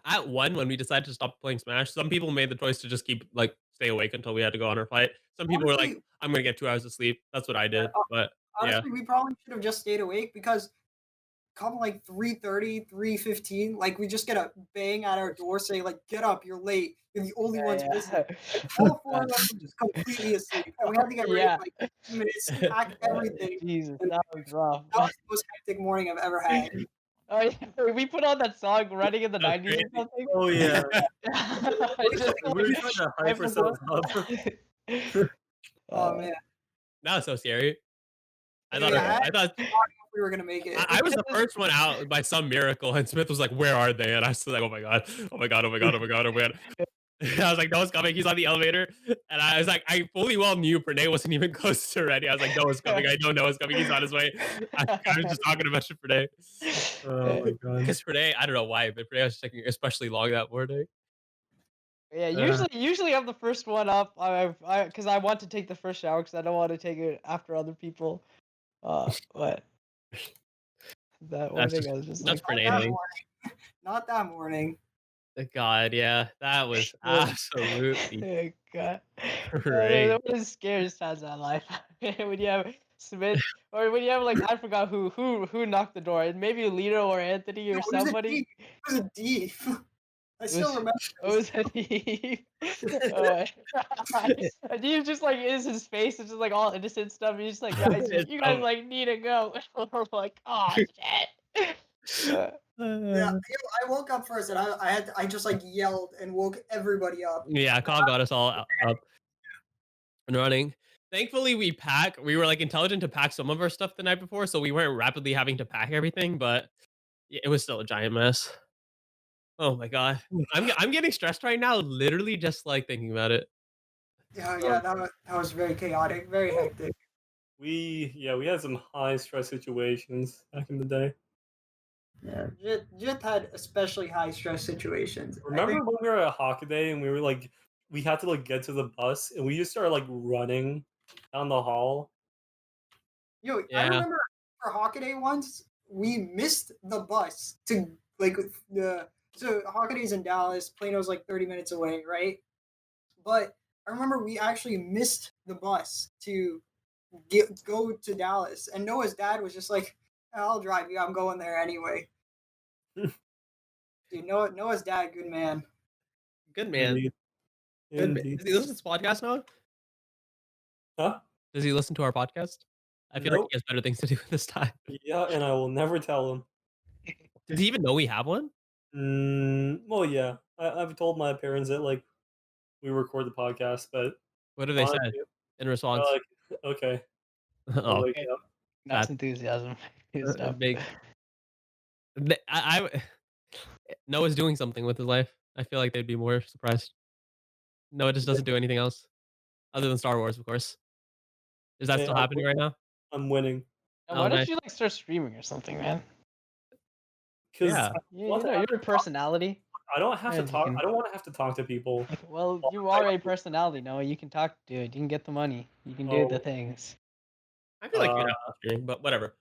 at 1 when we decided to stop playing Smash, some people made the choice to just keep like stay awake until we had to go on our flight. Some people were like, Honestly- "I'm gonna get 2 hours of sleep." That's what I did, but yeah. Honestly, we probably should have just stayed awake because come like 3:30, 3:15, like we just get a bang at our door saying like, "Get up, you're late. You're the only ones missing." All 4 of us were just completely asleep, and we had to get ready Yeah. in like 2 minutes, pack everything. Jesus, that was rough. That was the most hectic morning I've ever had. Oh yeah, we put on that song running in the That was 90s or crazy. something. Oh yeah. Just, We were trying to hype ourselves up. Oh man, That was so scary. I thought Yeah. I thought we were gonna make it. I was the first one out by some miracle, and Smith was like, "Where are they?" And I was like, "Oh my god, oh my god, oh my god, oh my god, oh my god." I was like, "Noah's coming. He's on the elevator." And I was like, I fully well knew Pranay wasn't even close to ready. I was like, "Noah's coming. I know Noah's coming. He's on his way." I was just talking about it Pranay. Oh my god. Because Pranay, I don't know why, but Pranay was taking especially long that morning. Yeah, usually I'm the first one up. Because I want to take the first shower because I don't want to take it after other people. But that That's morning just- I was just That's like, Pranay thing. Not that morning. God, yeah, that was absolutely God. great. That was the scariest times of my life. When you have Smith, or when you have like I forgot who knocked the door, and maybe Lito or Anthony or No, it was a somebody. D. It was a D. I still remember It was Hadid. Hadid just like is his face, it's just like all innocent stuff. He's just like, guys, It's you guys like need to go. We're like, oh shit. Yeah, I woke up first and I just like yelled and woke everybody up. Yeah, Cobb got us all up and running. Thankfully, we were like intelligent to pack some of our stuff the night before, so we weren't rapidly having to pack everything, but it was still a giant mess. Oh my god. I'm getting stressed right now, literally just like thinking about it. Yeah, that was very chaotic, very hectic. We had some high stress situations back in the day. Yeah, Jith had especially high stress situations. Remember when we were at Hockaday and we had to like get to the bus and we just started like running down the hall. I Yeah. remember for Hockaday once we missed the bus to like so Hockaday's in Dallas, Plano's like 30 minutes away, right? But I remember we actually missed the bus to go to Dallas, and Noah's dad was just like, "I'll drive you. I'm going there anyway." Dude, Noah's dad, good man. Good man. Indeed. Good man. Indeed. Does he listen to this podcast now? Huh? Does he listen to our podcast? I feel like Nope. he has better things to do with his time. Yeah, and I will never tell him. Does he even know we have one? Well, yeah. I've told my parents that like we record the podcast, but What do they say honestly, in they're response? like, okay. Oh, Like, Okay. yeah. That's Sad. enthusiasm. Good stuff. Big. Noah's doing something with his life. I feel like they'd be more surprised. Noah just doesn't do anything else other than Star Wars, of course. Is that Hey, still happening right now? I'm winning And Oh, why don't nice. you like start streaming or something, man? because Yeah. You're a personality. I don't have to and you talk. can- I don't want to have to talk to people. Well, you are a personality, Noah. You can talk to it. You can get the money. You can do the Oh. things. I feel like you'd have to stream, but whatever.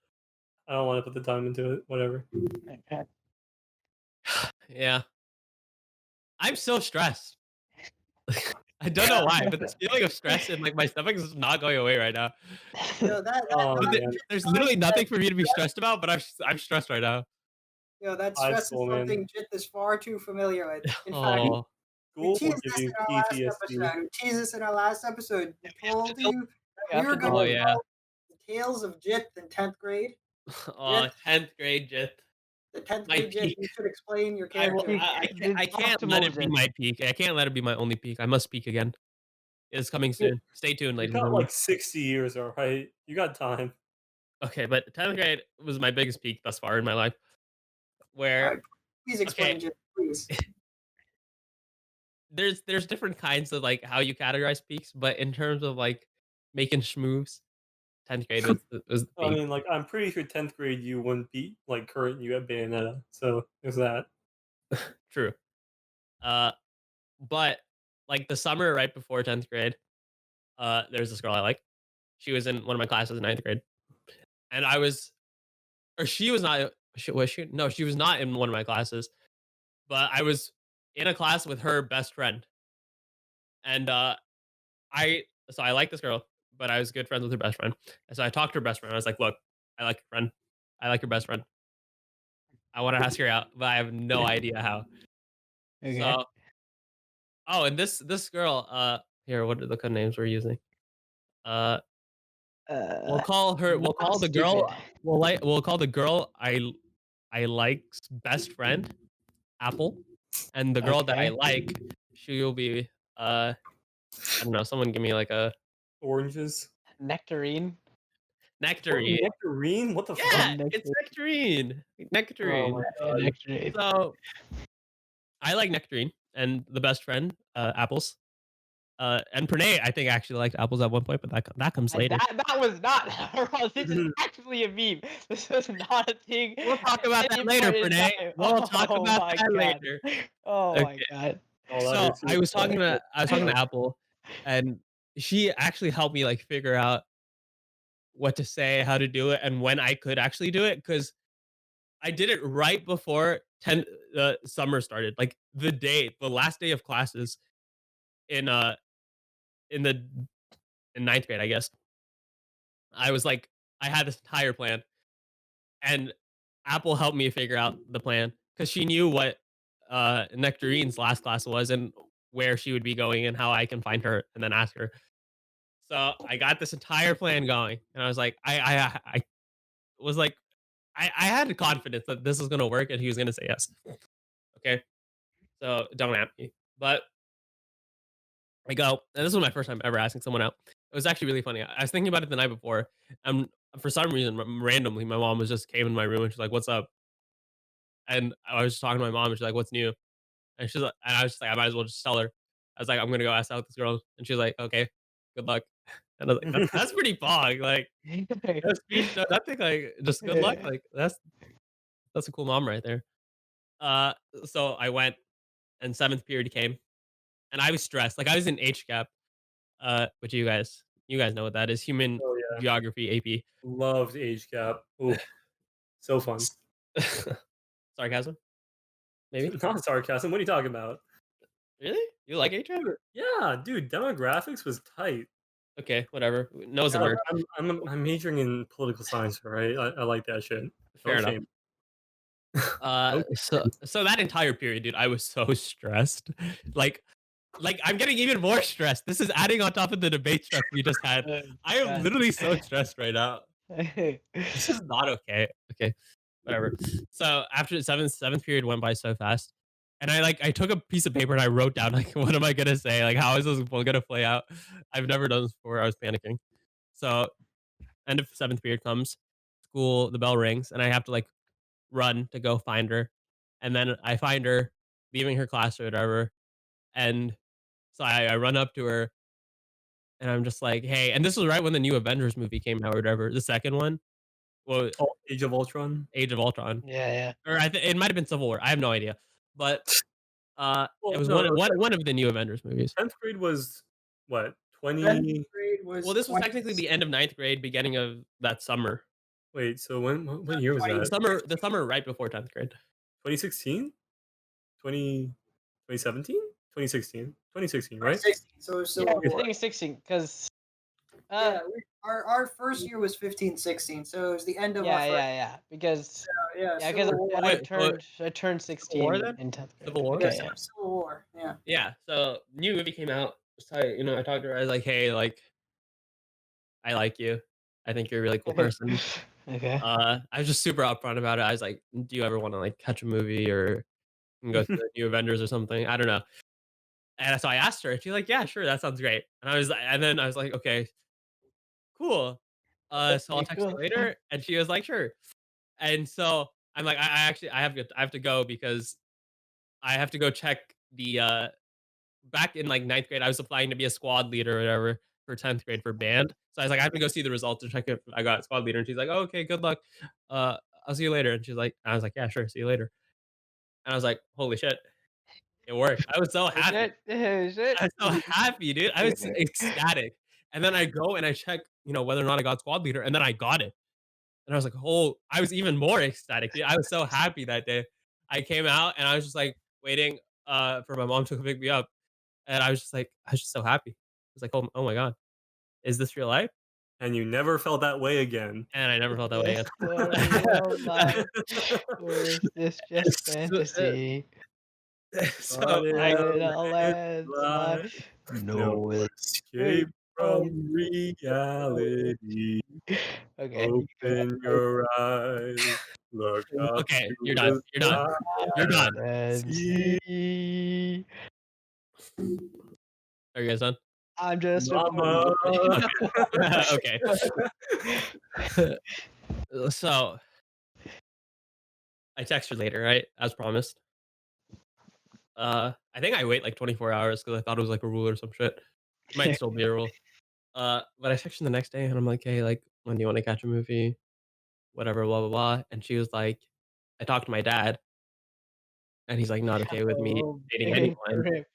I don't want to put the time into it. Whatever. Okay. Yeah. I'm so stressed. I don't know why, but this feeling of stress in like my stomach is not going away right now. Oh, But man. there's literally nothing for me to be stressed about, but I'm stressed right now. That High stress is school, man. something Jith is far too familiar with. In fact, Oh, we School will teased give this you in our last PTSD. episode. We teased this in our last episode. We we have to told tell- you we that have we were to going tell- to Oh, yeah. tell the tales of Jith in 10th grade. oh, 10th grade, Jith. The 10th My grade Jith, you peak. should explain your I, character. I can't let it be my peak. I can't let it be my only peak. I must peak again. It's coming soon. Stay tuned, You ladies and got gentlemen. like 60 years, all right. You got time. Okay, but 10th grade was my biggest peak thus far in my life. Where Alright, please explain, okay. Jith, please. there's different kinds of like how you categorize peaks, but in terms of like making schmoves, 10th grade was the I peak. mean, like, I'm pretty sure 10th grade you wouldn't be like current you at Bayonetta. So there's that. True. But like the summer right before 10th grade, there's this girl I like. She was in one of my classes in 9th grade. And I was, or she was not, was she? No, she was not in one of my classes. But I was in a class with her best friend. And so I like this girl, but I was good friends with her best friend. And so I talked to her best friend. I was like, look, I like your friend. I like your best friend. I want to ask her out, but I have no idea how. Okay. So, oh, and this girl, here, what are the code names we're using? We'll call her. We'll call the girl. We'll call the girl I like's best friend, Apple, and the girl that I Okay. like, she will be I don't know. Someone give me like a Oranges. Nectarine. nectarine. Nectarine? What the Yeah, fuck? it's nectarine. Nectarine. Oh my god. Nectarine. So I like nectarine and the best friend, apples. And Pranay, I think actually liked apples at one point, but that comes later. That was not. This is actually a meme. This was not a thing. We'll talk about that any later, point in Pranay. time. We'll talk Oh about my that God. later. Oh my Okay. god. Oh, that So is I was talking funny. to Apple, and she actually helped me like figure out what to say, how to do it, and when I could actually do it, because I did it right before summer started, like the last day of classes in in the in 9th grade, I guess. I was like, I had this entire plan, and Apple helped me figure out the plan because she knew what Nectarine's last class was and where she would be going and how I can find her and then ask her. So I got this entire plan going, and I was like, I was like, I had confidence that this was gonna work and he was gonna say yes. Okay, so don't at me, but I go, and this was my first time ever asking someone out. It was actually really funny. I was thinking about it the night before, and for some reason, randomly, my mom was just came in my room and she's like, "What's up?" And I was just talking to my mom, and she's like, "What's new?" And she's like, and I was just like, I might as well just tell her. I was like, I'm gonna go ask out this girl, and she's like, okay, good luck. And I was like, that's pretty pog. Like, no speech, no nothing. Like, just good luck. Like, that's a cool mom right there. Uh, so I went, and seventh period came, and I was stressed. Like, I was in H gap. Which you guys know what that is. Human Oh yeah, geography AP. loved age gap. Ooh, so fun. Sarcasm, maybe. Not sarcasm. What are you talking about? Really? You like H gap? Yeah, dude, demographics was tight. Okay, whatever. Noah's a Yeah, nerd. I'm majoring in political science, right? I like that shit. Fair No enough. shame. So that entire period, dude, I was so stressed. Like, I'm getting even more stressed. This is adding on top of the debate stress we just had. I am literally so stressed right now. This is not okay. Okay, whatever. So after the seventh period went by so fast, and I took a piece of paper and I wrote down like what am I gonna say? Like how is this gonna play out? I've never done this before. I was panicking. So end of seventh period comes, school the bell rings, and I have to like run to go find her. And then I find her leaving her class or whatever. And so I run up to her and I'm just like, hey, and this was right when the new Avengers movie came out or whatever. The second one. Well, Oh, Age of Ultron. Age of Ultron. Yeah, Or it might have been Civil War. I have no idea. But it Well, was no, no. one of the new Avengers movies. 10th grade was what? 20. 10th grade was Well, this was technically the end of ninth grade, beginning of that summer. Wait, so what year was that? The summer right before 10th grade. 2016? 2017? 2016. 2016, right? 2016, so it was yeah. Civil I War. think it's 16 because. Yeah, our first year was 15-16, so it was the end of our first. Yeah. Because Yeah, because Civil War. I turned 16 War then? in 10th grade. Civil War? Okay, Yeah, Civil War. Yeah. Yeah. So new movie came out. So I talked to her. I was like, hey, like, I like you. I think you're a really cool person. Okay. I was just super upfront about it. I was like, do you ever want to like catch a movie or go to the new Avengers or something? I don't know. And so I asked her, and she's like, yeah, sure, that sounds great. And then I was like, okay, cool. So I'll text you Cool. later. And she was like, sure. And so I'm like, I have to go because I have to go check the back in like ninth grade, I was applying to be a squad leader or whatever for 10th grade for band. So I was like, I have to go see the results and check if I got squad leader. And she's like, oh, okay, good luck. I'll see you later. And she's like, I was like, yeah, sure, see you later. And I was like, holy shit, it worked. I was so happy. Shit. I was so happy, dude. I was ecstatic. And then I go and I check, whether or not I got squad leader, and then I got it. And I was like, oh, I was even more ecstatic, dude. I was so happy that day. I came out and I was just like waiting for my mom to pick me up. And I was just so happy. I was like, oh my god, is this real life? And you never felt that way again. And I never felt that way This again. real life, or is this just fantasy? So No escape from reality. Okay. Open your eyes. Look up. Okay, to you're done. the You're done. sky You're done. And See. see. Are you guys done? I'm just a Mama. Okay. So I text her later, right? As promised. I think I wait like 24 hours because I thought it was like a rule or some shit. Might still be a rule. But I texted her the next day and I'm like, hey, like, when do you want to catch a movie? Whatever, blah blah blah. And she was like, I talked to my dad, and he's like not okay with me Oh, dating big anyone. rip.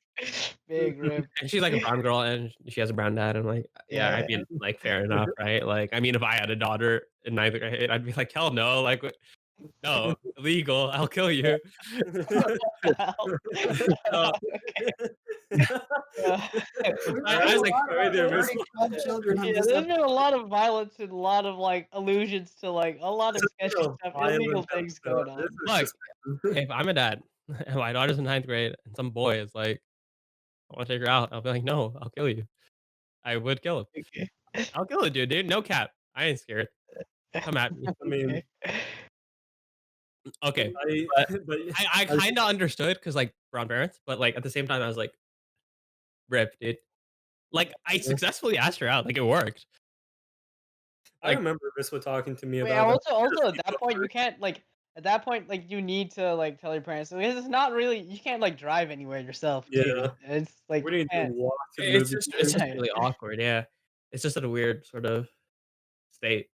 Big rip. And she's like a brown girl, and she has a brown dad. I'm like, yeah, I mean, like, fair enough, right? Like, I mean, if I had a daughter in ninth grade, I'd be like, hell no, like, no, illegal, I'll kill you. So, I was like, children on Yeah, this there's been a lot of violence and a lot of like allusions to like a lot of sketchy stuff, illegal things going on. look, if I'm a dad and my daughter's in ninth grade, and some boy is like, "I want to take her out." I'll be like, "No, I'll kill you." I would kill him. Okay. I'll kill a dude. No cap. I ain't scared. Come at me. I mean, Okay. Okay, I but but I I kind of understood because like brown parents, but like at the same time, I was like, "Rip, dude." Like I successfully asked her out. Like it worked. I Like remember Viswa talking to me Wait, about also at a that point sleepover. you can't like at that point like you need to like tell your parents because it's not really you can't like drive anywhere yourself too. Yeah. It's like We you need to can't. walk to the it's movie just theater. Right. really awkward. Yeah, it's just at a weird sort of state,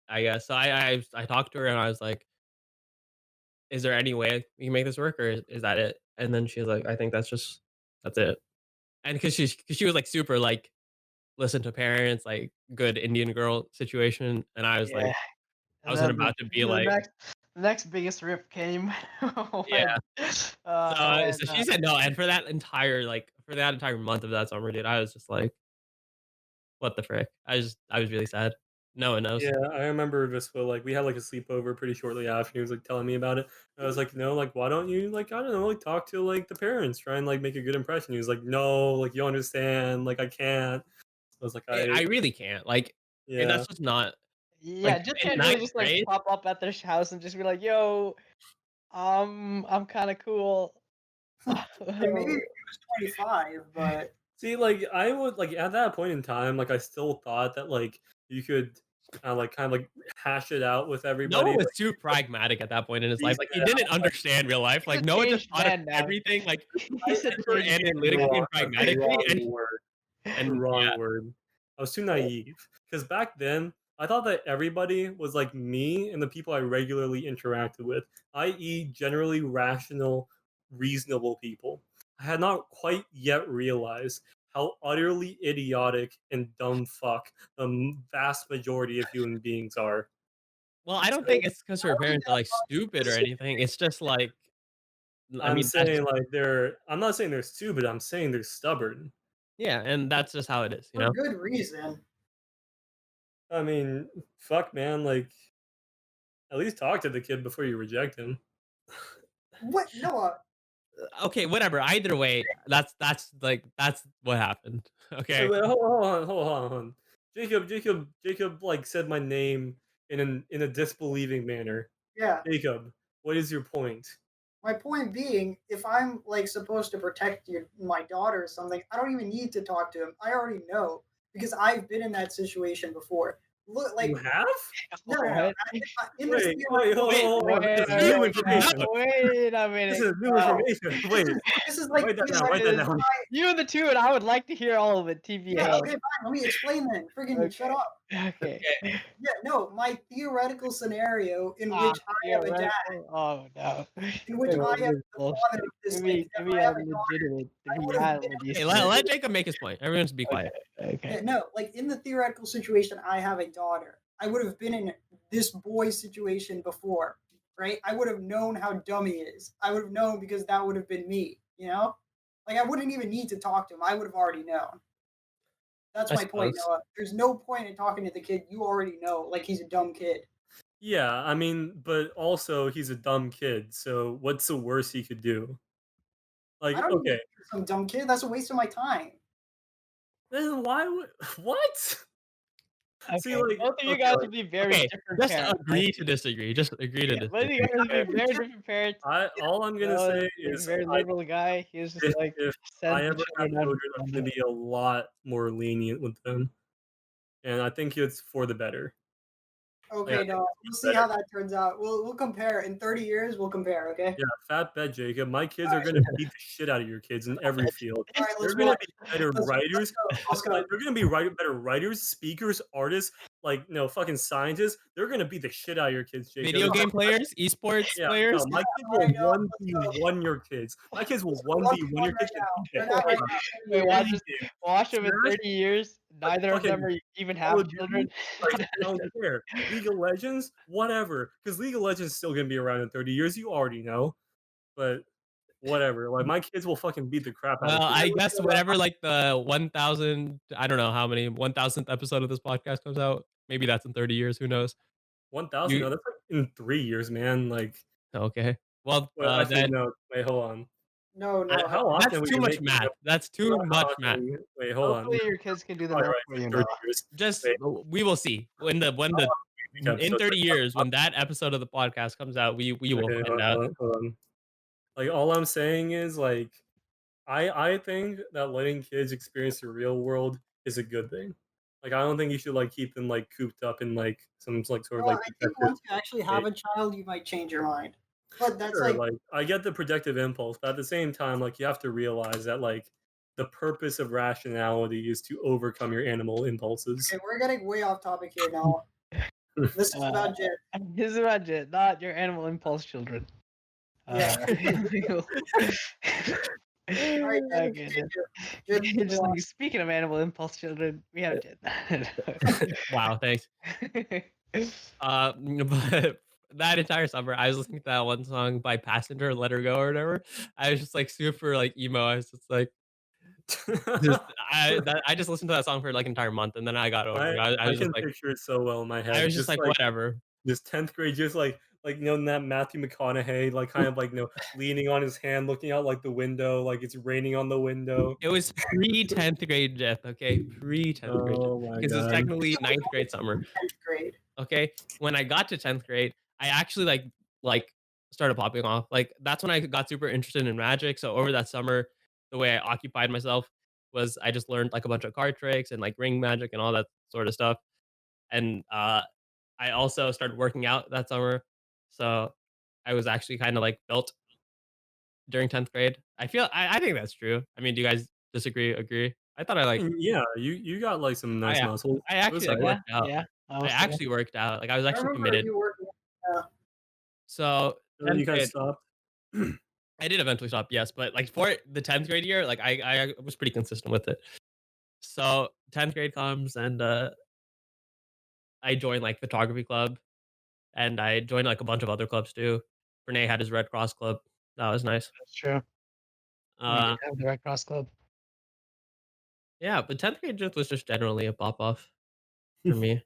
I guess. So I talked to her and I was like, "Is there any way we can make this work, or is that it?" And then she's like, "I think that's it." And because she was like super like listen to parents, like good Indian girl situation, and I was Yeah. like, I And wasn't then about to be the like, next biggest rip came yeah. when So she said no, and for that entire month of that summer, dude, I was just like, what the frick? I was really sad. No one knows. Yeah, I remember Viswa, like, we had, like, a sleepover pretty shortly after, he was, like, telling me about it. I was like, "No, like, why don't you, like, I don't know, like, talk to, like, the parents, try and, like, make a good impression." He was like, "No, like, you understand, like, I can't." I was like, I really can't. Like, Yeah. that's just not yeah, like just in can't really ninth just like grade. pop up at their house and just be like, "Yo, I'm kind of cool." Like maybe if he was 25, but See, like, I would like, at that point in time, like, I still thought that, like, you could, like, kind of, like, hash it out with Noah everybody, was like, too pragmatic at that point in his life. reason Like he it didn't out, like, understand real life. He's Like a Noah just changed thought of man now. everything like He's a hyper changed analytically and that's the pragmatically, wrong word. The and wrong yeah. word. I was too naive because back then I thought that everybody was like me and the people I regularly interacted with, i.e., generally rational, reasonable people. I had not quite yet realized how utterly idiotic and dumb fuck the vast majority of human beings are. Well, I don't So think it's because her parents are like stupid or anything. It's just like I I'm mean that's saying like I'm not saying they're stupid, I'm saying they're stubborn. yeah, and that's just how it is, you for know? good reason. I mean, fuck man, like at least talk to the kid before you reject him. What Noah? Okay, whatever. Either way, that's what happened. Wait, Okay. wait, hold on. Jacob, like said my name in a disbelieving manner. Yeah. Jacob, what is your point? My point being, if I'm like supposed to protect my daughter or something, I don't even need to talk to him. I already know because I've been in that situation before. Look, You like have? no. What? In this Wait, Wait, hold on. Wait This a is new minute. information. Wait a This minute. is new No. information. Wait, this is like write that this down. is Write that Is down. you and the two, and I would like to hear all of it. yeah. TBA. Okay, fine. Let me explain then. Friggin' shut Okay. up. Okay. Yeah, no. My theoretical scenario in Ah, which I yeah, have a dad, oh no. in which I am the father of this, like, if Give me I a have a daughter, legitimate. I Give me would have a been okay, legitimate. let Jacob make his point. Everyone should be quiet. Okay. yeah, no, like in the theoretical situation, I have a daughter. I would have been in this boy's situation before, right? I would have known how dumb he is. I would have known because that would have been me, you know? Like I wouldn't even need to talk to him. I would have already known. That's I my point, suppose. Noah. There's no point in talking to the kid. You already know, like he's a dumb kid. Yeah, I mean, but also he's a dumb kid, so what's the worst he could do? I Like, don't need okay, some dumb kid. That's a waste of my time. then why would what? See, Okay. like, Both of you okay, guys like, would be very Okay, different just parents. agree to disagree. Just agree to Yeah, both of you disagree. guys would be okay. very different parents. All I'm gonna Noah's say like a is very liberal guy. He was just like if send I the ever have children children, I'm on. gonna be a lot more lenient with them, and I think it's for the better. Like, I Okay, think no, it's we'll for the see better. how that turns out. We'll compare in 30 years. We'll compare. Okay. Yeah, fat bet, Jacob. My kids are gonna beat the shit out of your kids in every field. All right, They're let's gonna watch. be better Let's writers. go. Let's go. They're gonna be better writers, speakers, artists. Like fucking scientists. They're gonna beat the shit out of your kids, Jacob. Video game players, esports Yeah, players. no, my kids All will right, no, one let's v go. one your kids. My kids will Let's go one one v v one one your right kids. now. Yeah, Right now, right now. Wait, watch any this. game. Watch him in Smash, 30 years. Neither of them fucking are even Call have of children. Duty, like I don't care. League of Legends, whatever. Because League of Legends is still gonna be around in 30 years. You already know, but whatever. Like my kids will fucking beat the crap out Well, of kids. I guess whenever like the 1000, I don't know how many 1000th episode of this podcast comes out. Maybe that's in 30 years. Who knows? 1,000? You No, that's like in 3 years, man. Like okay? Well, Well, actually, then no. Wait, hold on. No, no. How that's often were too you much making math. milk? That's too much math. Wait, hold on. Hopefully, your kids can do the Probably math right. for you, 30 Noah. years. Just Wait, we will see when the week in episodes 30 are years when that episode of the podcast comes out, we will okay, find out. hold on. Like all I'm saying is like I think that letting kids experience the real world is a good thing. Like I don't think you should like keep them like cooped up in like some like sort of Well, like I think protective once you actually have state. a child, you might change your mind. But that's Sure, like, like I get the protective impulse, but at the same time, like you have to realize that like the purpose of rationality is to overcome your animal impulses. okay, we're getting way off topic here now. This is about Jit. This is about Jit, not your animal impulse children. Yeah. Alright, Jit, Okay, continue. then. Jit, Just go on. like speaking of animal impulse children, we have Jit. Wow, thanks. But that entire summer, I was listening to that one song by Passenger, "Let Her Go" or whatever. I was just like super like emo. I was just like, I just listened to that song for like an entire month, and then I got over it. I I was just can like, picture it so well in my I head. was just like, whatever. Just 10th grade, just like you know, in that Matthew McConaughey, like kind of like leaning on his hand, looking out like the window, like it's raining on the window. It was pre 10th grade Jeff, okay? Pre 10th grade Jeff. Oh my Because it's god. technically ninth grade summer. 10th grade. Okay. When I got to 10th grade, I actually like started popping off. Like that's when I got super interested in magic. So over that summer, the way I occupied myself was I just learned like a bunch of card tricks and like ring magic and all that sort of stuff. And I also started working out that summer. So I was actually kind of like built during 10th grade. I think that's true. I mean, do you guys disagree, agree? I thought I like Yeah, you got like some nice I muscles. I It was actually like alright. worked out. Yeah, I also. actually worked out. Like I was I actually remember committed. you working. So And then 10th you kind of grade, stopped. I did eventually stop, yes, but like for the 10th grade year, like I was pretty consistent with it. So 10th grade comes and I joined like photography club and I joined like a bunch of other clubs too. Renee had his Red Cross club. That was nice. That's true. We Uh did have the Red Cross Club. yeah, but 10th grade just was just generally a pop off for me.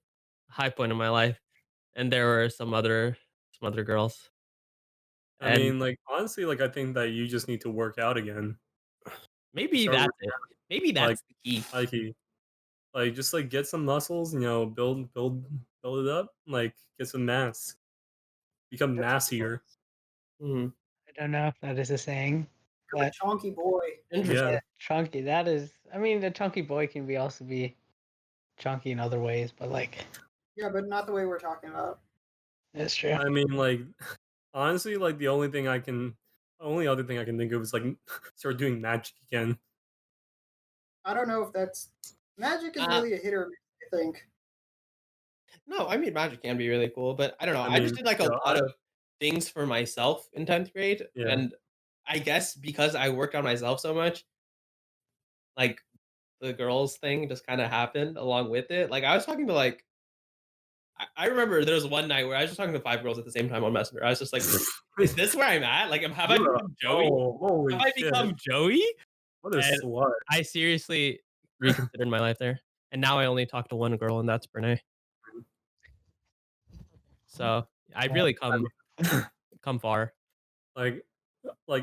High point in my life. And there were some other girls. I And mean, like honestly, like I think that you just need to work out again. maybe Start that's it. Maybe like that's the key. like you like just like get some muscles, build it up, like get some mass. Become massier. Mhm. I don't know if that is a saying, You're a but chonky boy. Interesting. Yeah. chunky. That is. I mean, the chunky boy can be also be chunky in other ways, but like Yeah, but not the way we're talking about. that's true. I mean, like honestly, like the only other thing I can think of is like start doing magic again. I don't know if that's magic is really a hit or miss, I think. No, I mean magic can be really cool, but I don't know. I I just mean, did like a lot of things for myself in 10th grade. Yeah. And I guess because I worked on myself so much, like the girls thing just kind of happened along with it. Like I was talking to like I remember there was one night where I was just talking to 5 girls at the same time on Messenger. I was just like, is this where I'm at? Like have I You're a- become Joey? Oh, holy Have I shit. become Joey? What a And slut. I seriously reconsidered my life there. And now I only talk to one girl and that's Brene. So I really come far. Like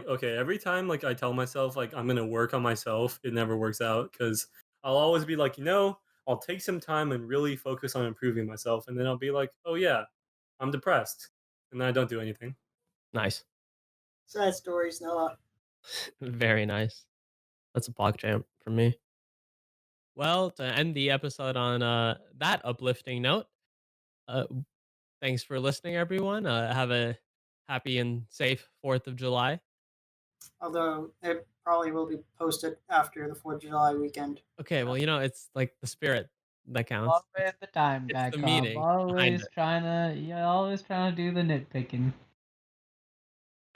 okay, every time like I tell myself like I'm gonna work on myself, it never works out because I'll always be like, I'll take some time and really focus on improving myself, and then I'll be like, oh yeah, I'm depressed, and then I don't do anything. Nice. Sad stories, Noah. Very nice. That's a pog champ for me. Well, to end the episode on that uplifting note, uh, thanks for listening, everyone. Have a happy and safe 4th of July. Although it probably will be posted after the 4th of July weekend. Okay, well, it's like the spirit that counts. Always the time It's guy, the Cobb. meaning behind Always it. always trying to do the nitpicking.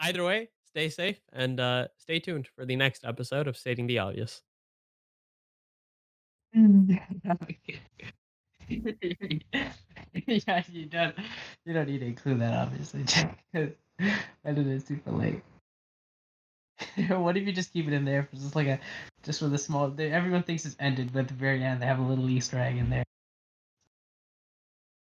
Either way, stay safe and stay tuned for the next episode of Stating the Obvious. Yeah, you don't need to include that obviously because that is super late. What if you just keep it in there for just with a small everyone thinks it's ended, but at the very end they have a little Easter egg in there.